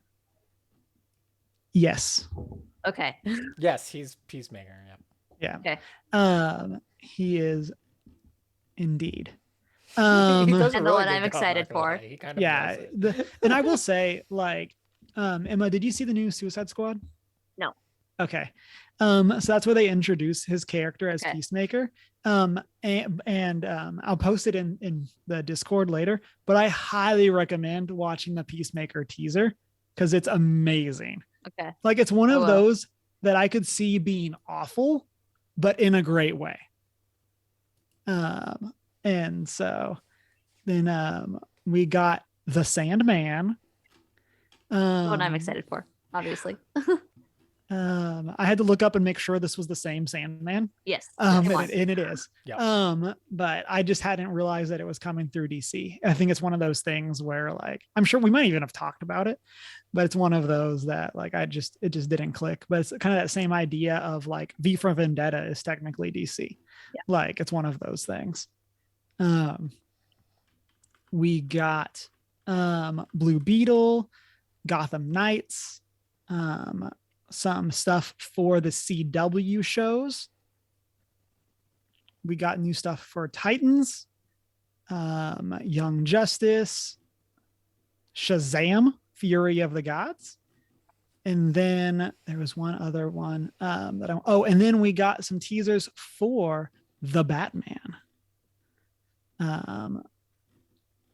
Yes. Okay. Yes, he's Peacemaker. Yeah. Okay. He is indeed. He does a And the really one good I'm job, excited not gonna for. lie. He kind of Yeah. nails it. And I will say, like, Emma, did you see the new Suicide Squad? No. Okay. So that's where they introduce his character as Okay. Peacemaker. And I'll post it in the Discord later, but I highly recommend watching the Peacemaker teaser because it's amazing. Okay. Like it's one I of will. those that I could see being awful, but in a great way. And so then we got the Sandman. The one I'm excited for, obviously. I had to look up and make sure this was the same Sandman. Yes. And it was. it is. Yep. But I just hadn't realized that it was coming through DC. I think it's one of those things where like I'm sure we might even have talked about it, but it's one of those that like it just didn't click. But it's kind of that same idea of like V for Vendetta is technically DC. Yeah. Like it's one of those things. We got Blue Beetle, Gotham Knights, some stuff for the CW shows. We got new stuff for Titans, Young Justice, Shazam, Fury of the Gods. And then there was one other one and then we got some teasers for The Batman,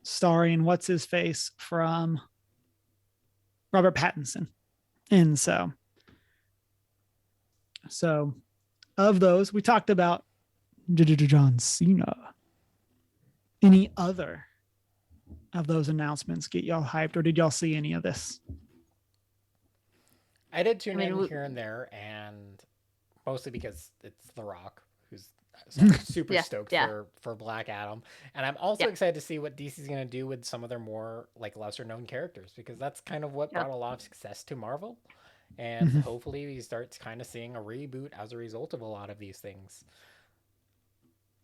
starring what's his face from Robert Pattinson. And so of those, we talked about John Cena. Any other of those announcements get y'all hyped, or did y'all see any of this? I did tune in here and there, and mostly because it's The Rock, who's so I'm super stoked for Black Adam, and I'm also excited to see what DC's going to do with some of their more like lesser known characters, because that's kind of what brought a lot of success to Marvel, and hopefully we start kind of seeing a reboot as a result of a lot of these things.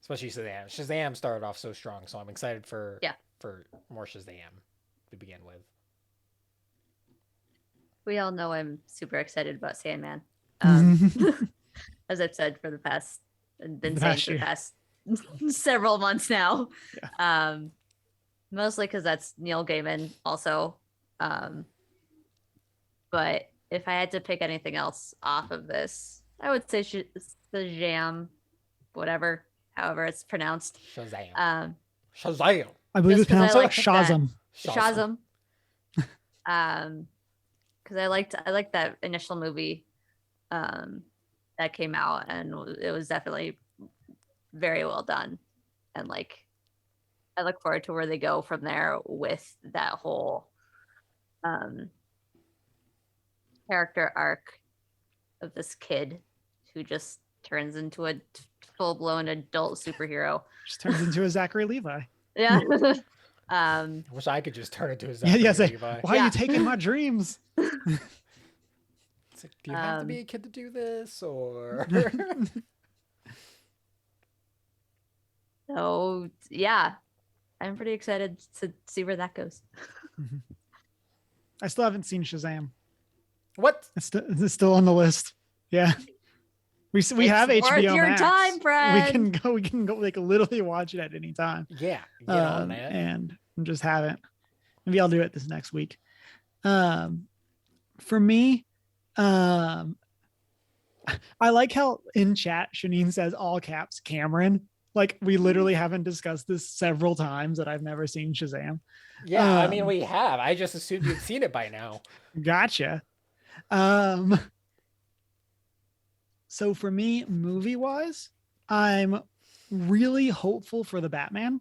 Especially Shazam. Shazam started off so strong, so I'm excited for more Shazam to begin with. We all know I'm super excited about Sandman. As I've said for the past several months now. Yeah. Mostly because that's Neil Gaiman also. But if I had to pick anything else off of this, I would say Shazam, however it's pronounced. Shazam. Shazam. I believe it's pronounced like Shazam. Shazam. Because I liked that initial movie that came out, and it was definitely very well done. And like, I look forward to where they go from there with that whole character arc of this kid who just turns into a full-blown adult superhero. Just turns into a Zachary Levi. Yeah. I wish I could just turn into a Zachary Levi. Why are you taking my dreams? It's like, do you have to be a kid to do this, or? So yeah, I'm pretty excited to see where that goes. I still haven't seen Shazam. What? It's still on the list. Yeah. We have HBO your Max. Time, friend. We can go like literally watch it at any time. Yeah. Get on that. And just haven't. Maybe I'll do it this next week. For me, I like how in chat Shanine says all caps Cameron. Like we literally haven't discussed this several times that I've never seen Shazam. Yeah, I mean we have. I just assumed you'd seen it by now. Gotcha. So for me, movie-wise, I'm really hopeful for the Batman.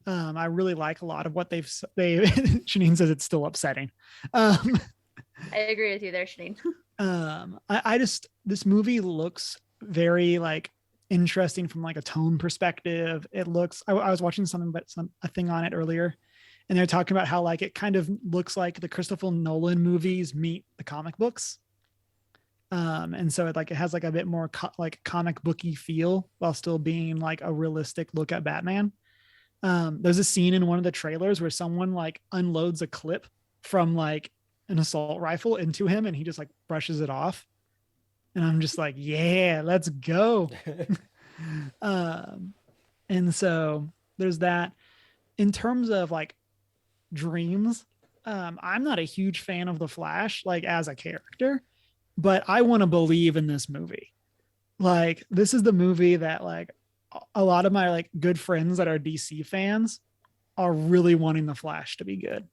I really like a lot of what they've Shanine says it's still upsetting. I agree with you there, Shanine. This movie looks very like interesting from like a tone perspective. It looks, I was watching a thing on it earlier, and they're talking about how like it kind of looks like the Christopher Nolan movies meet the comic books. And so it has like a bit more like comic booky feel while still being like a realistic look at Batman. There's a scene in one of the trailers where someone like unloads a clip from like an assault rifle into him, and he just like brushes it off. And I'm just like, yeah, let's go. And so there's that. In terms of like dreams, I'm not a huge fan of the Flash, like as a character, but I want to believe in this movie. Like this is the movie that like a lot of my like good friends that are DC fans are really wanting the Flash to be good.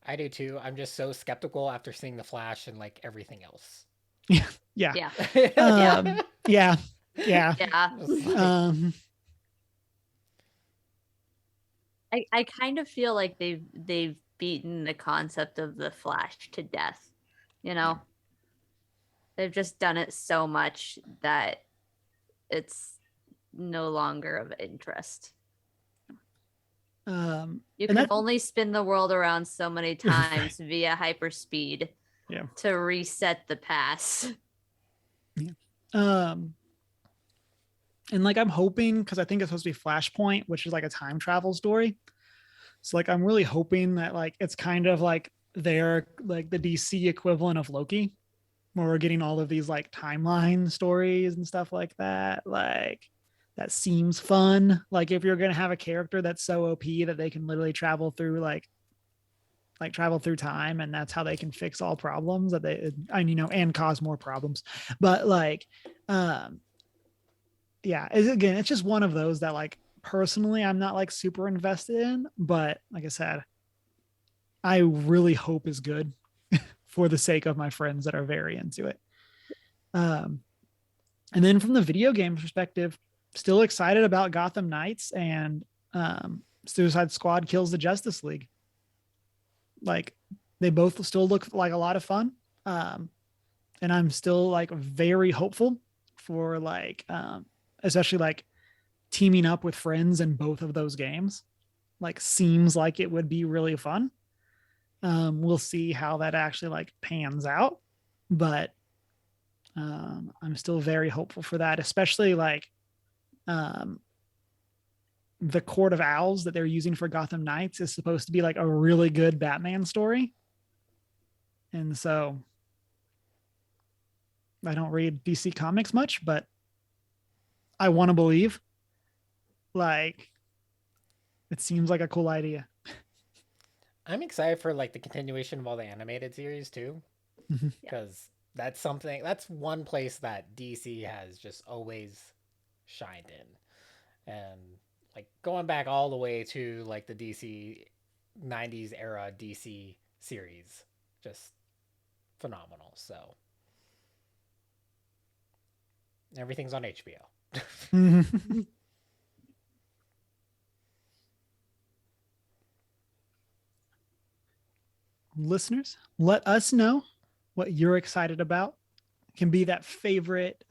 I do too. I'm just so skeptical after seeing the Flash and like everything else. Yeah. Yeah. I kind of feel like they've beaten the concept of the Flash to death. You know, they've just done it so much that it's no longer of interest. You can only spin the world around so many times via hyperspeed to reset the past. And like I'm hoping, because I think it's supposed to be Flashpoint, which is like a time travel story. So like I'm really hoping that like it's kind of like they're like the DC equivalent of Loki, where we're getting all of these like timeline stories and stuff like that. Like that seems fun. Like if you're gonna have a character that's so OP that they can literally travel through travel through time, and that's how they can fix all problems that they and cause more problems. But like, um, yeah, again, it's just one of those that like personally I'm not like super invested in, but like I said, I really hope is good for the sake of my friends that are very into it. Um, and then from the video game perspective, still excited about Gotham Knights and Suicide Squad Kills the Justice League. Like they both still look like a lot of fun. Um, and I'm still like very hopeful for especially like teaming up with friends in both of those games. Like seems like it would be really fun. We'll see how that actually like pans out, but I'm still very hopeful for that, especially like um, the Court of Owls that they're using for Gotham Knights is supposed to be like a really good Batman story. And so I don't read DC comics much, but I want to believe like it seems like a cool idea. I'm excited for like the continuation of all the animated series too, Mhm. because that's one place that DC has just always shined in, and like going back all the way to like the DC '90s era DC series, just phenomenal. So everything's on HBO. Listeners, let us know what you're excited about. It can be that favorite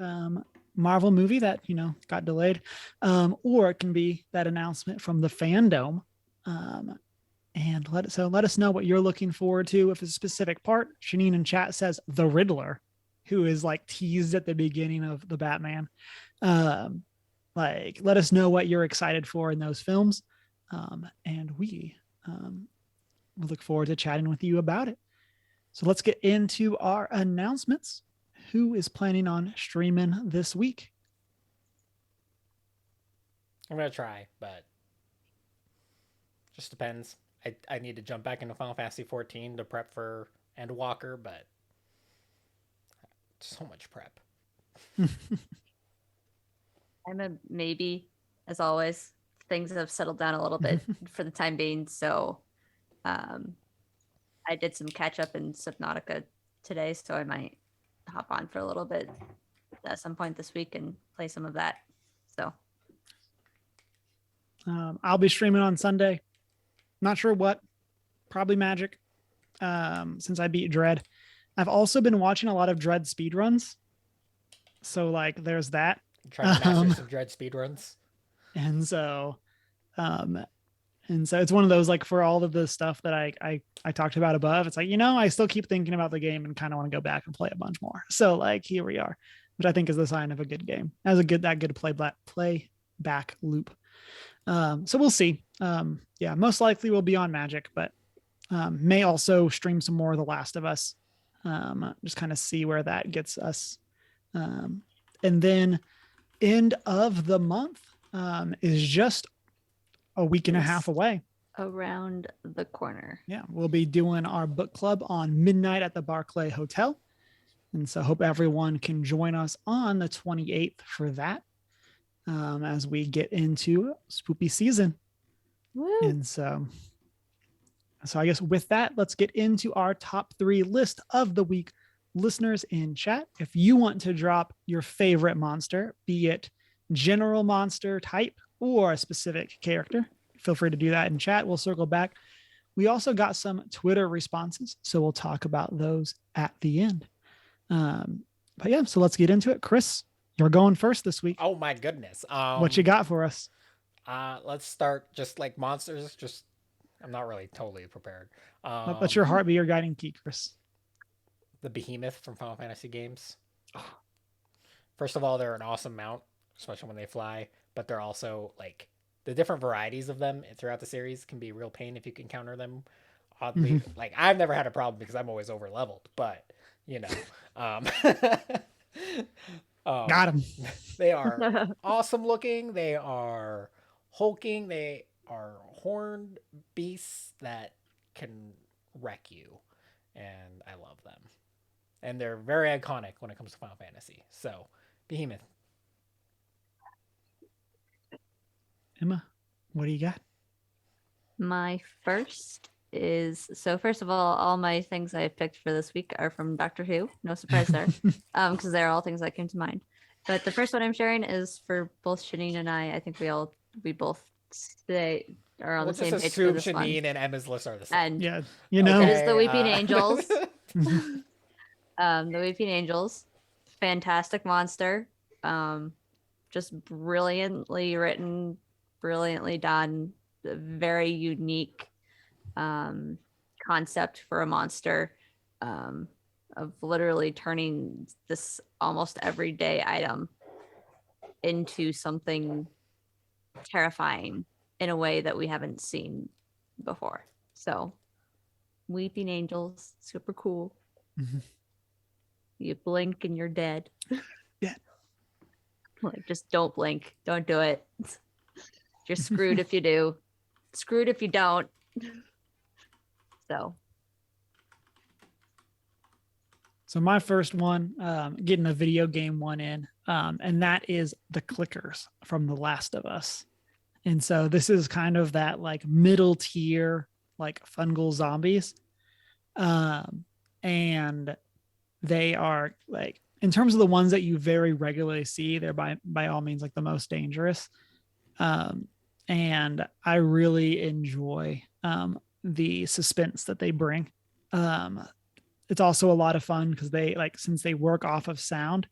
Marvel movie that got delayed, or it can be that announcement from the Fandome. And let us know what you're looking forward to. If it's a specific part, Shanine in chat says the Riddler, who is like teased at the beginning of the Batman. Like, let us know what you're excited for in those films, and we we look forward to chatting with you about it. So let's get into our announcements. Who is planning on streaming this week? I'm gonna try, but just depends. I need to jump back into Final Fantasy 14 to prep for Endwalker, but so much prep. I'm a maybe, as always. Things have settled down a little bit for the time being, so I did some catch up in Subnautica today, so I might hop on for a little bit at some point this week and play some of that. So I'll be streaming on Sunday. Not sure what, probably Magic, since I beat Dread. I've also been watching a lot of Dread speedruns. So like there's that. Trying to master some Dread speedruns. And so it's one of those like for all of the stuff that I talked about above, it's like, I still keep thinking about the game and kind of want to go back and play a bunch more. So like here we are, which I think is the sign of a good game. As a good play back loop. So we'll see. Yeah, most likely we'll be on Magic, but may also stream some more of The Last of Us. Just kind of see where that gets us. And then end of the month is just a week and a half away. Around the corner. Yeah, we'll be doing our book club on midnight at the Barclay Hotel. And so hope everyone can join us on the 28th for that as we get into spoopy season. Woo. And so I guess with that, let's get into our top 3 list of the week. Listeners in chat, if you want to drop your favorite monster, be it general monster type or a specific character, feel free to do that in chat. We'll circle back. We also got some Twitter responses, so we'll talk about those at the end. But yeah, so let's get into it. Chris, you're going first this week. Oh my goodness. What you got for us? Let's start just like monsters. Just I'm not really totally prepared. Let your heart be your guiding key, Chris. The behemoth from Final Fantasy games. First of all, they're an awesome mount, especially when they fly, but they're also like the different varieties of them throughout the series can be a real pain if you can counter them. Oddly, like I've never had a problem because I'm always over leveled, but Got him. They are awesome looking. They are hulking. They are horned beasts that can wreck you, and I love them. And they're very iconic when it comes to Final Fantasy. So, Behemoth. Emma, what do you got? My first is so first of all my things I picked for this week are from Doctor Who. No surprise there. Because they're all things that came to mind. But the first one I'm sharing is for both Shanine and I. I think we both stay are on We'll the same just page for assume this Shanine one. and Emma's list are the same. And Yeah, you know. It is the Weeping Angels. Mhm. The Weeping Angels. Fantastic monster. Just brilliantly written, brilliantly done. A very unique concept for a monster, of literally turning this almost everyday item into something terrifying in a way that we haven't seen before. So, Weeping Angels, super cool. Mhm. You blink and you're dead. Yeah. Like, just don't blink. Don't do it. You're screwed if you do. Screwed if you don't. So, So my first one, getting a video game one in, and that is the clickers from The Last of Us. And so this is kind of that like middle tier, like fungal zombies. And they are like, in terms of the ones that you very regularly see, they're by all means like the most dangerous. And I really enjoy the suspense that they bring. It's also a lot of fun because they like, since they work off of sound,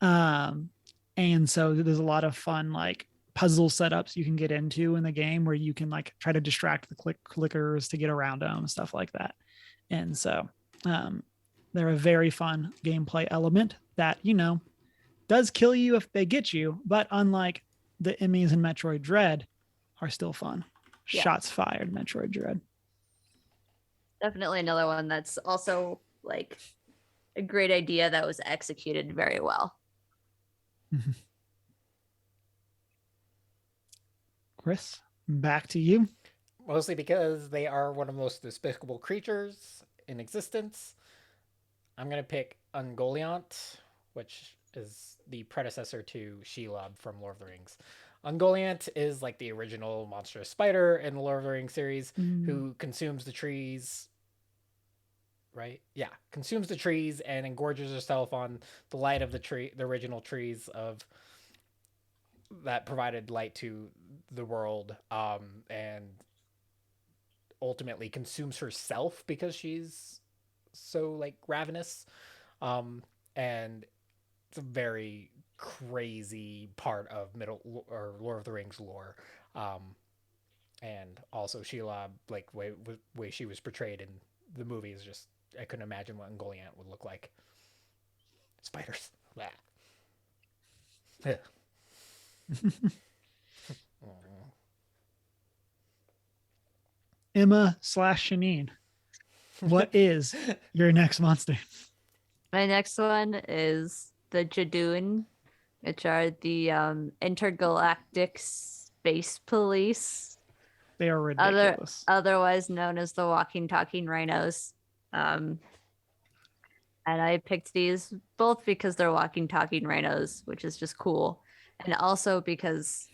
and so there's a lot of fun like puzzle setups you can get into in the game where you can like try to distract the clickers to get around them, stuff like that. And so they're a very fun gameplay element that, you know, does kill you if they get you, but unlike the Emmys in Metroid Dread, are still fun. Yeah. Shots fired, Metroid Dread. definitely another one that's also like a great idea that was executed very well. Chris, back to you. Mostly because they are one of the most despicable creatures in existence. I'm going to pick Ungoliant, which is the predecessor to Shelob from Lord of the Rings. Ungoliant is like the original monstrous spider in the Lord of the Rings series who consumes the trees. Right? Yeah, consumes the trees and engorges herself on the light of the original trees of that provided light to the world, and ultimately consumes herself because she's so like ravenous, and it's a very crazy part of middle or Lord of the Rings lore. And also Sheila, like way she was portrayed in the movie is just, I couldn't imagine what Ungoliant would look like. Spiders. Emma/Shanine, what is your next monster? My next one is the Jadoon, which are the intergalactic space police, They are ridiculous. otherwise known as the walking talking rhinos. And I picked these both because they're walking talking rhinos, which is just cool, and also because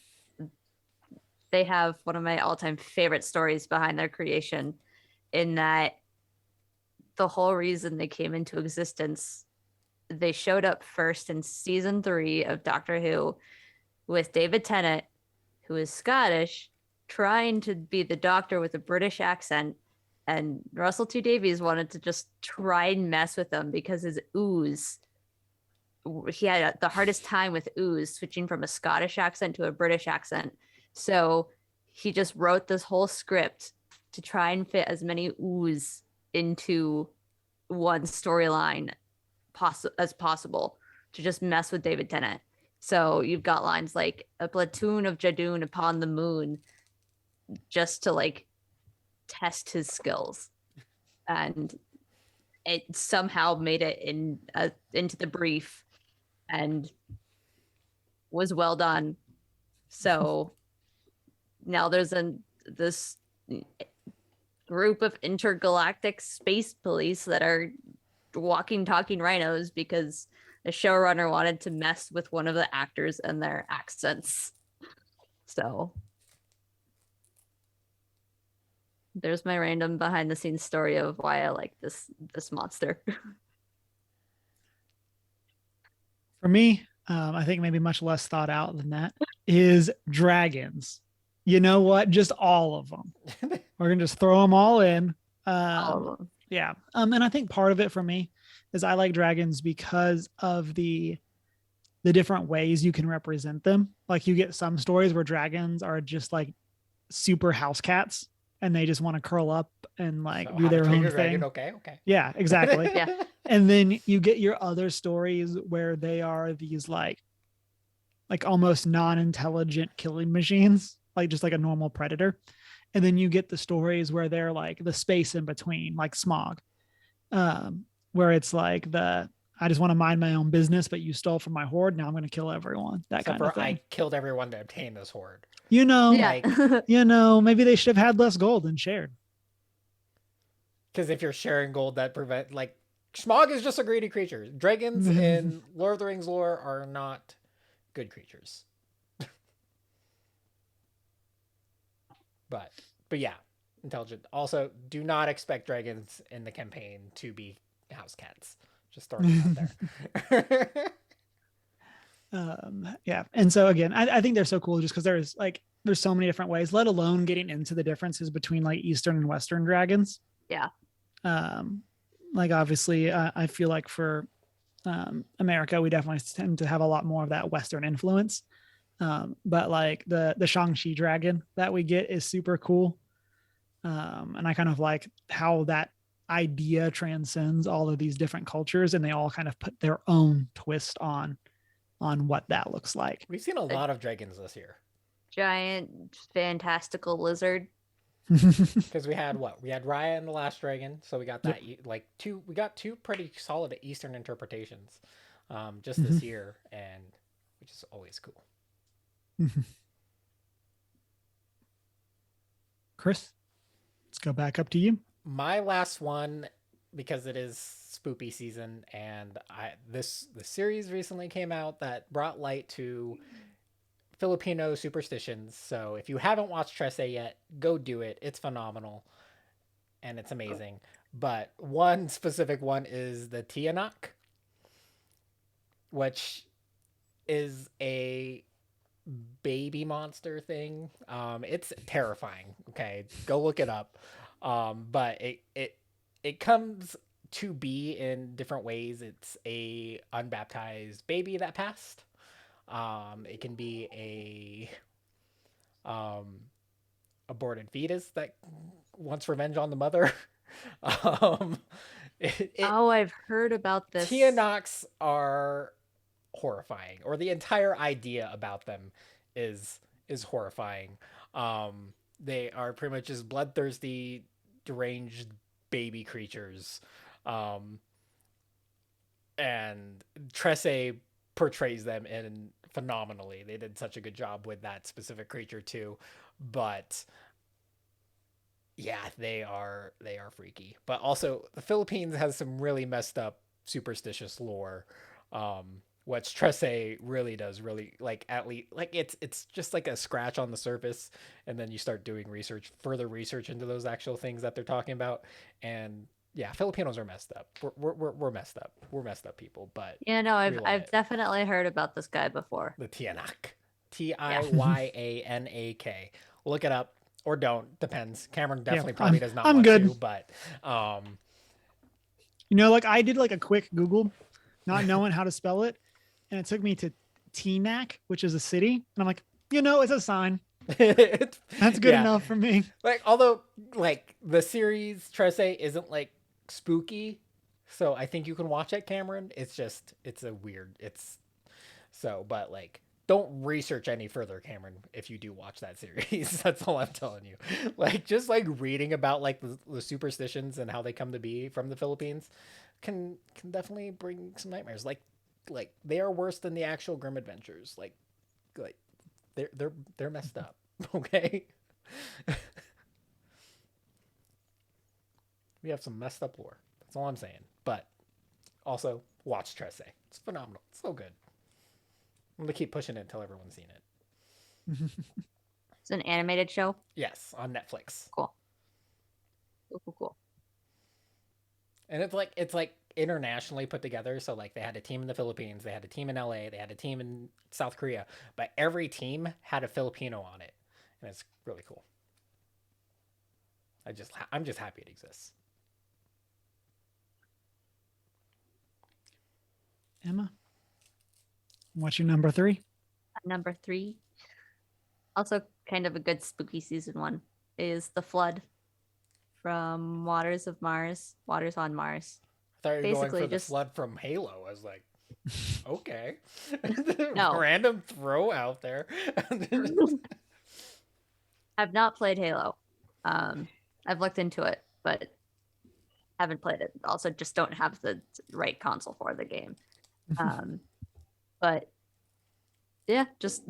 they have one of my all-time favorite stories behind their creation, in that the whole reason they came into existence, they showed up first in season 3 of Doctor Who with David Tennant, who is Scottish, trying to be the doctor with a British accent. And Russell T Davies wanted to just try and mess with him because his ooze, he had the hardest time with ooze, switching from a Scottish accent to a British accent. So he just wrote this whole script to try and fit as many ooze into one storyline as possible to just mess with David Tennant. So you've got lines like a platoon of Jadoon upon the moon, just to like test his skills, and it somehow made it into the brief. and was well done. So now there's this group of intergalactic space police that are walking, talking rhinos because the showrunner wanted to mess with one of the actors and their accents. So there's my random behind the scenes story of why I like this monster. For me, I think maybe much less thought out than that is dragons. You know what? Just all of them. We're gonna just throw them all in. All of them. Yeah. And I think part of it for me is I like dragons because of the different ways you can represent them. Like you get some stories where dragons are just like super house cats and they just want to curl up and like So do How to their Train own Your thing. Dragon. Okay. Yeah, exactly. Yeah. And then you get your other stories where they are these like almost non-intelligent killing machines, like just like a normal predator. And then you get the stories where they're like the space in between, like Smog, where it's like I just want to mind my own business, but you stole from my horde. Now I'm going to kill everyone. That Except kind of for thing. I killed everyone to obtain this horde. Yeah. Maybe they should have had less gold and shared. Because if you're sharing gold, that prevent like Smog is just a greedy creature. Dragons in Lord of the Rings lore are not good creatures. but yeah, intelligent. Also, do not expect dragons in the campaign to be house cats. Just throwing it out there. Yeah. And so again, I think they're so cool just because there's so many different ways, let alone getting into the differences between like Eastern and Western dragons. Yeah. Like obviously I feel like for America, we definitely tend to have a lot more of that Western influence. But like the Shang-Chi dragon that we get is super cool. And I kind of like how that idea transcends all of these different cultures and they all kind of put their own twist on what that looks like. We've seen a lot of dragons this year. Giant fantastical lizard. Because we had Raya and the Last Dragon, so we got that we got two pretty solid Eastern interpretations just this year, and which is always cool. Chris, let's go back up to you. My last one, because it is spoopy season, and the series recently came out that brought light to Filipino superstitions. So if you haven't watched Trece yet, go do it. It's phenomenal and it's amazing. But one specific one is the Tiyanak, which is a baby monster thing. It's terrifying. Okay, go look it up. But it comes to be in different ways. It's a unbaptized baby that passed. It can be a aborted fetus that wants revenge on the mother. I've heard about this. Tiyanaks are horrifying, or the entire idea about them is horrifying. They are pretty much just bloodthirsty, deranged baby creatures. And Trece portrays them in phenomenally. They did such a good job with that specific creature too. But yeah, they are freaky. But also the Philippines has some really messed up superstitious lore. Which Trece really does at least it's just like a scratch on the surface, and then you start doing further research into those actual things that they're talking about. And yeah, Filipinos are messed up. We're messed up. We're messed up people. But yeah, no, I've definitely heard about this guy before. The Tiyanak, Tiyanak. Look it up or don't. Depends. Cameron definitely probably does not want to, but like I did like a quick Google, not knowing how to spell it, and it took me to Teaneck, which is a city, and I'm like, it's a sign. That's good enough for me. Like, although like the series Trece isn't like spooky, so I think you can watch it, Cameron. It's but like don't research any further, Cameron, if you do watch that series. That's all I'm telling you. Like just like reading about like the superstitions and how they come to be from the Philippines can definitely bring some nightmares. Like like they are worse than the actual Grim Adventures. Like they're messed up. Okay. We have some messed up lore. That's all I'm saying. But also, watch Tresse. It's phenomenal. It's so good. I'm gonna keep pushing it until everyone's seen it. It's an animated show. Yes, on Netflix. Cool. Cool. And it's like internationally put together. So like they had a team in the Philippines, they had a team in LA, they had a team in South Korea, but every team had a Filipino on it, and it's really cool. I'm just happy it exists. Emma, what's your number 3? Number 3, also kind of a good spooky season one, is The Flood from Waters on Mars. I thought you were going Basically for just- the flood from Halo. I was like, okay. No. Random throw out there. I've not played Halo. I've looked into it, but haven't played it. Also, just don't have the right console for the game. But yeah, just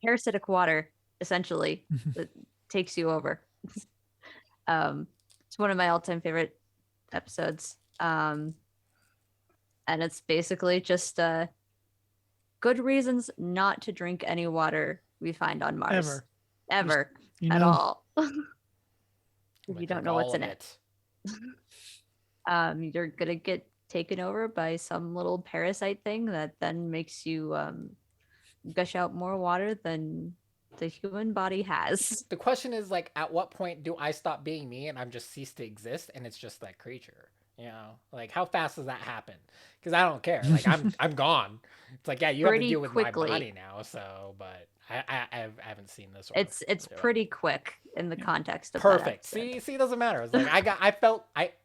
parasitic water essentially that takes you over. It's one of my all-time favorite episodes. And it's basically just good reasons not to drink any water we find on Mars. Ever. You At know, all. I'm If gonna you don't drink know what's all in of it. You're gonna get taken over by some little parasite thing that then makes you gush out more water than the human body has. The question is like, at what point do I stop being me and I'm just cease to exist and it's just that creature? You know, like how fast does that happen? Because I don't care. Like I'm gone. It's like, yeah, you have to Pretty deal with quickly. my body now. So, but I haven't seen this one. It's pretty quick in the context of Perfect. That episode. See, it doesn't matter. It's like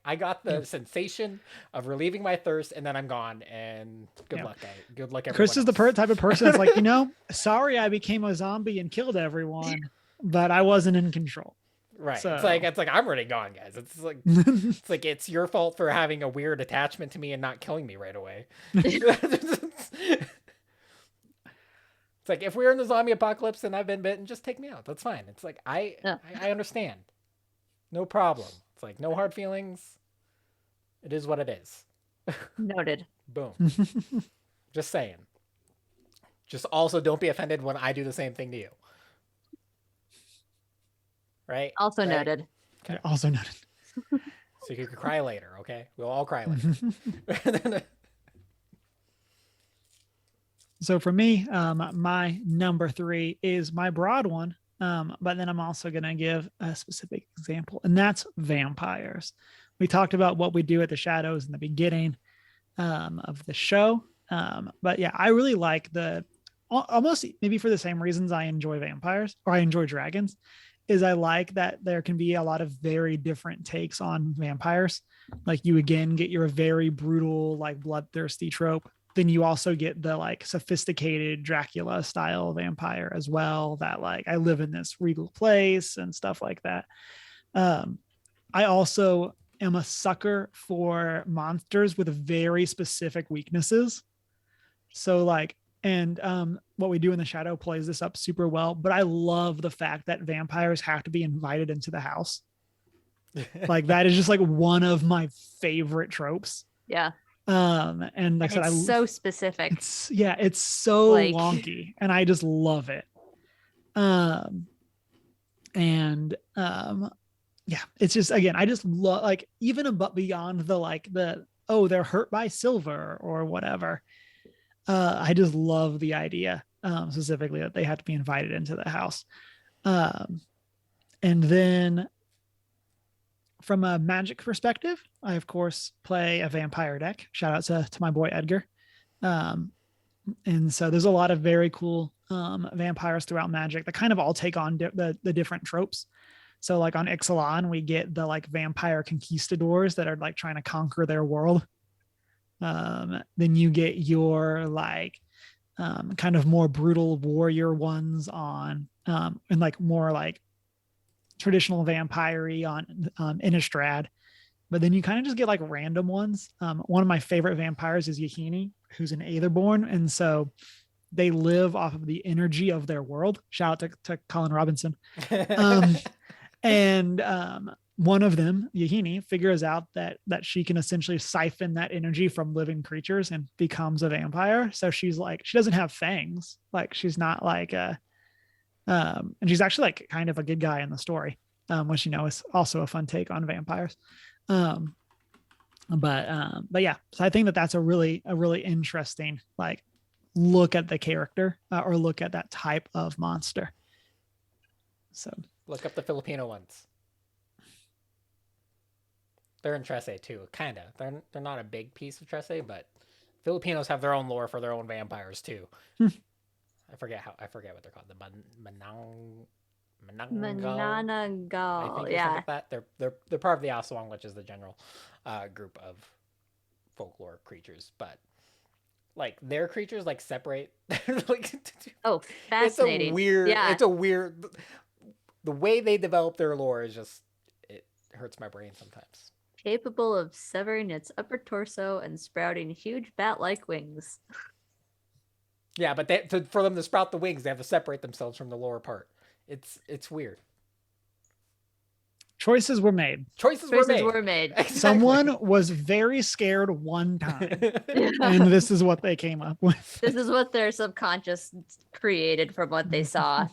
I got the sensation of relieving my thirst, and then I'm gone. And good luck, good luck, everyone. Chris is the else. type of person that's like, sorry I became a zombie and killed everyone, but I wasn't in control. Right. So- It's like I'm already gone, guys. It's like it's your fault for having a weird attachment to me and not killing me right away. It's like, if we're in the zombie apocalypse and I've been bitten, just take me out. That's fine. It's like I understand. No problem. It's like no hard feelings. It is what it is. Noted. Boom. Just saying. Just also don't be offended when I do the same thing to you. Right? Also Right? noted. Okay. Also noted. So you can cry later, okay? We'll all cry later. So for me, my number 3 is my broad one, but then I'm also going to give a specific example, and that's vampires. We talked about what we do at the shadows in the beginning of the show, but yeah, I really like almost maybe for the same reasons I enjoy vampires or I enjoy dragons, is I like that there can be a lot of very different takes on vampires. Like you again get your very brutal, like bloodthirsty trope. Then you also get the like sophisticated Dracula style vampire as well, that like I live in this regal place and stuff like that. I also am a sucker for monsters with very specific weaknesses. So like, and what we do in the shadow plays this up super well, but I love the fact that vampires have to be invited into the house. Like that is just like one of my favorite tropes. Yeah. And like I said, It's so specific. It's so Like- wonky and I just love it. Yeah, it's just, again, I just love, like, even above beyond they're hurt by silver or whatever. I just love the idea, specifically that they have to be invited into the house. And then from a magic perspective, I of course play a vampire deck. Shout out to my boy Edgar. And so there's a lot of very cool vampires throughout Magic that kind of all take on the different tropes. So like on Ixalan, we get the like vampire conquistadors that are like trying to conquer their world. Then you get your like kind of more brutal warrior ones on and like more like traditional vampire-y on Innistrad. but then you kind of just get like random ones. One of my favorite vampires is Yahini, who's an Aetherborn, and so they live off of the energy of their world. Shout out to Colin Robinson. Um, and one of them, Yahini, figures out that she can essentially siphon that energy from living creatures and becomes a vampire. So she's like, she doesn't have fangs. Like she's not like and she's actually like kind of a good guy in the story, which is also a fun take on vampires. But yeah, so I think that's a really interesting like look at the character or look at that type of monster. So look up the Filipino ones. They're in Trece too, kind of. They're not a big piece of Trece, but Filipinos have their own lore for their own vampires too. I forget what they're called. The Manananggal. I think Yeah. like that. They're part of the Aswang, which is the general group of folklore creatures, but like their creatures like separate. Like, oh, fascinating. It's a weird. The way they develop their lore is just, it hurts my brain sometimes. Capable of severing its upper torso and sprouting huge bat-like wings. Yeah, but for them to sprout the wings, they have to separate themselves from the lower part. It's weird. Choices were made. Choices were made. Exactly. Someone was very scared one time, and this is what they came up with. This is what their subconscious created from what they saw.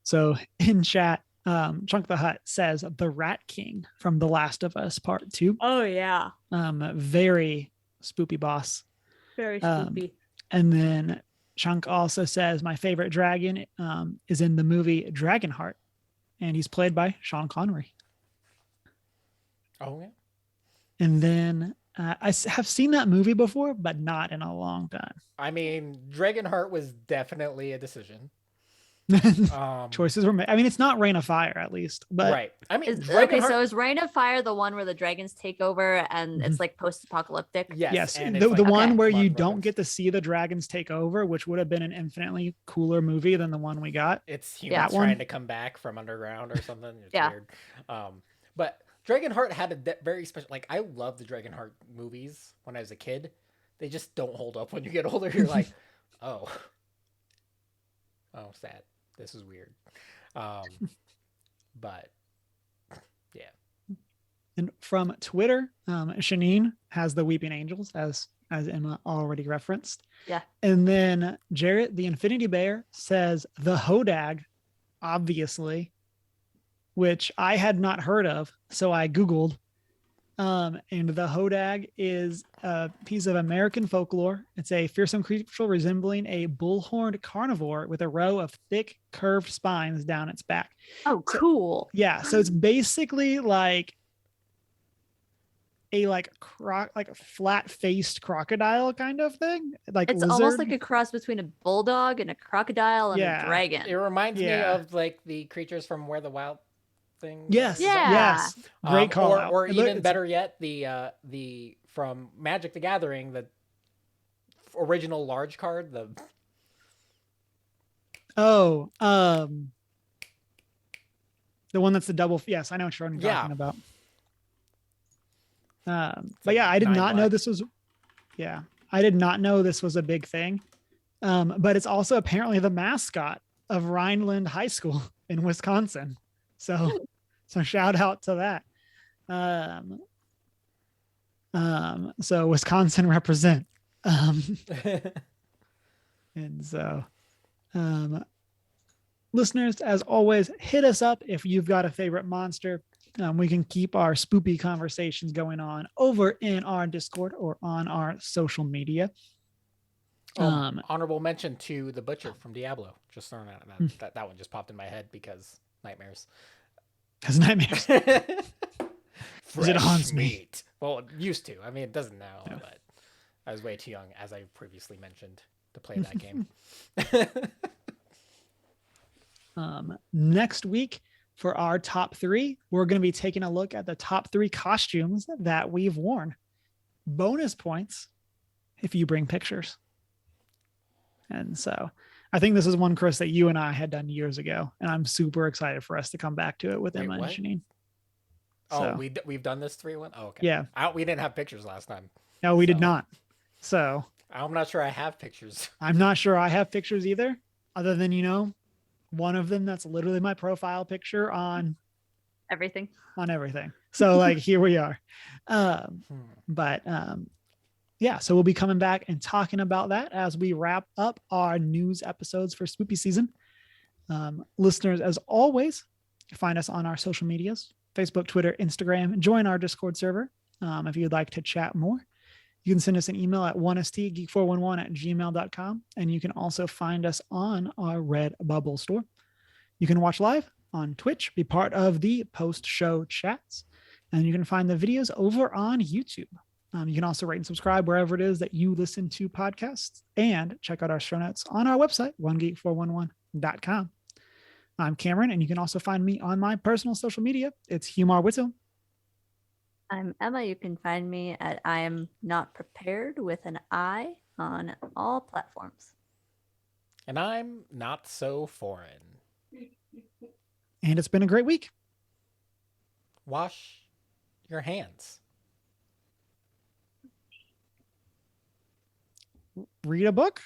So in chat, Chunk the Hut says the Rat King from The Last of Us Part 2. Oh yeah. Very spoopy boss. Very spoopy. And then Chunk also says my favorite dragon is in the movie Dragonheart, and he's played by Sean Connery. Oh yeah. And then I have seen that movie before, but not in a long time. I mean, Dragonheart was definitely a decision. Choices were made. I mean, it's not Reign of Fire, at least, but right. I mean, okay, so is Reign of Fire the one where the dragons take over and it's like post-apocalyptic? Yes. The like, one where you don't get to see the dragons take over, which would have been an infinitely cooler movie than the one we got. It's humans trying to come back from underground or something. It's weird. But Dragonheart had a very special. Like, I love the Dragonheart movies when I was a kid. They just don't hold up when you get older. You're like, oh, sad. This is weird. But yeah. And from Twitter, Shanine has the Weeping Angels, as Emma already referenced. Yeah. And then Jarrett, the Infinity Bear, says the Hodag, obviously, which I had not heard of. So I Googled. And the Hodag is a piece of American folklore. It's a fearsome creature resembling a bull-horned carnivore with a row of thick, curved spines down its back. Oh, cool. Yeah, so it's basically like a flat-faced crocodile kind of thing. Like it's almost like a cross between a bulldog and a crocodile and a dragon. It reminds me of like the creatures from Where the Wild Thing. Yes. Yeah. Yes. Great call. Or even better yet, the from Magic the Gathering, the original large card, the one that's the double. Yes, I know what you're talking about. But yeah, I did not know this was. Yeah, I did not know this was a big thing. But it's also apparently the mascot of Rhineland High School in Wisconsin. So shout out to that. So Wisconsin represent. And so, listeners, as always, hit us up if you've got a favorite monster. We can keep our spoopy conversations going on over in our Discord or on our social media. Honorable mention to the Butcher from Diablo. Just throwing out that one just popped in my head because nightmares. Because nightmares. It haunts me. Well, it used to. I mean, it doesn't now, but I was way too young, as I previously mentioned, to play that game. Next week, for our top 3, we're going to be taking a look at the top 3 costumes that we've worn. Bonus points if you bring pictures. And so I think this is one, Chris, that you and I had done years ago, and I'm super excited for us to come back to it with Emma and Janine. So we've done this 3-1. Oh, okay. yeah, We didn't have pictures last time. no, we did So- not. So I'm not sure I have pictures. I'm not sure I have pictures either, other than, one of them that's literally my profile picture on Everything. everything. So like here we are. Um, but yeah, so we'll be coming back and talking about that as we wrap up our news episodes for Spoopy season. Listeners, as always, find us on our social medias, Facebook, Twitter, Instagram. Join our Discord server if you'd like to chat more. You can send us an email at 1stgeek411@gmail.com. And you can also find us on our Redbubble store. You can watch live on Twitch, be part of the post-show chats, and you can find the videos over on YouTube. You can also rate and subscribe wherever it is that you listen to podcasts, and check out our show notes on our website, onegeek411.com. I'm Cameron, and you can also find me on my personal social media. It's Humar Whittle. I'm Emma. You can find me at I am not prepared with an I on all platforms. And I'm not so foreign. And it's been a great week. Wash your hands. Read a book.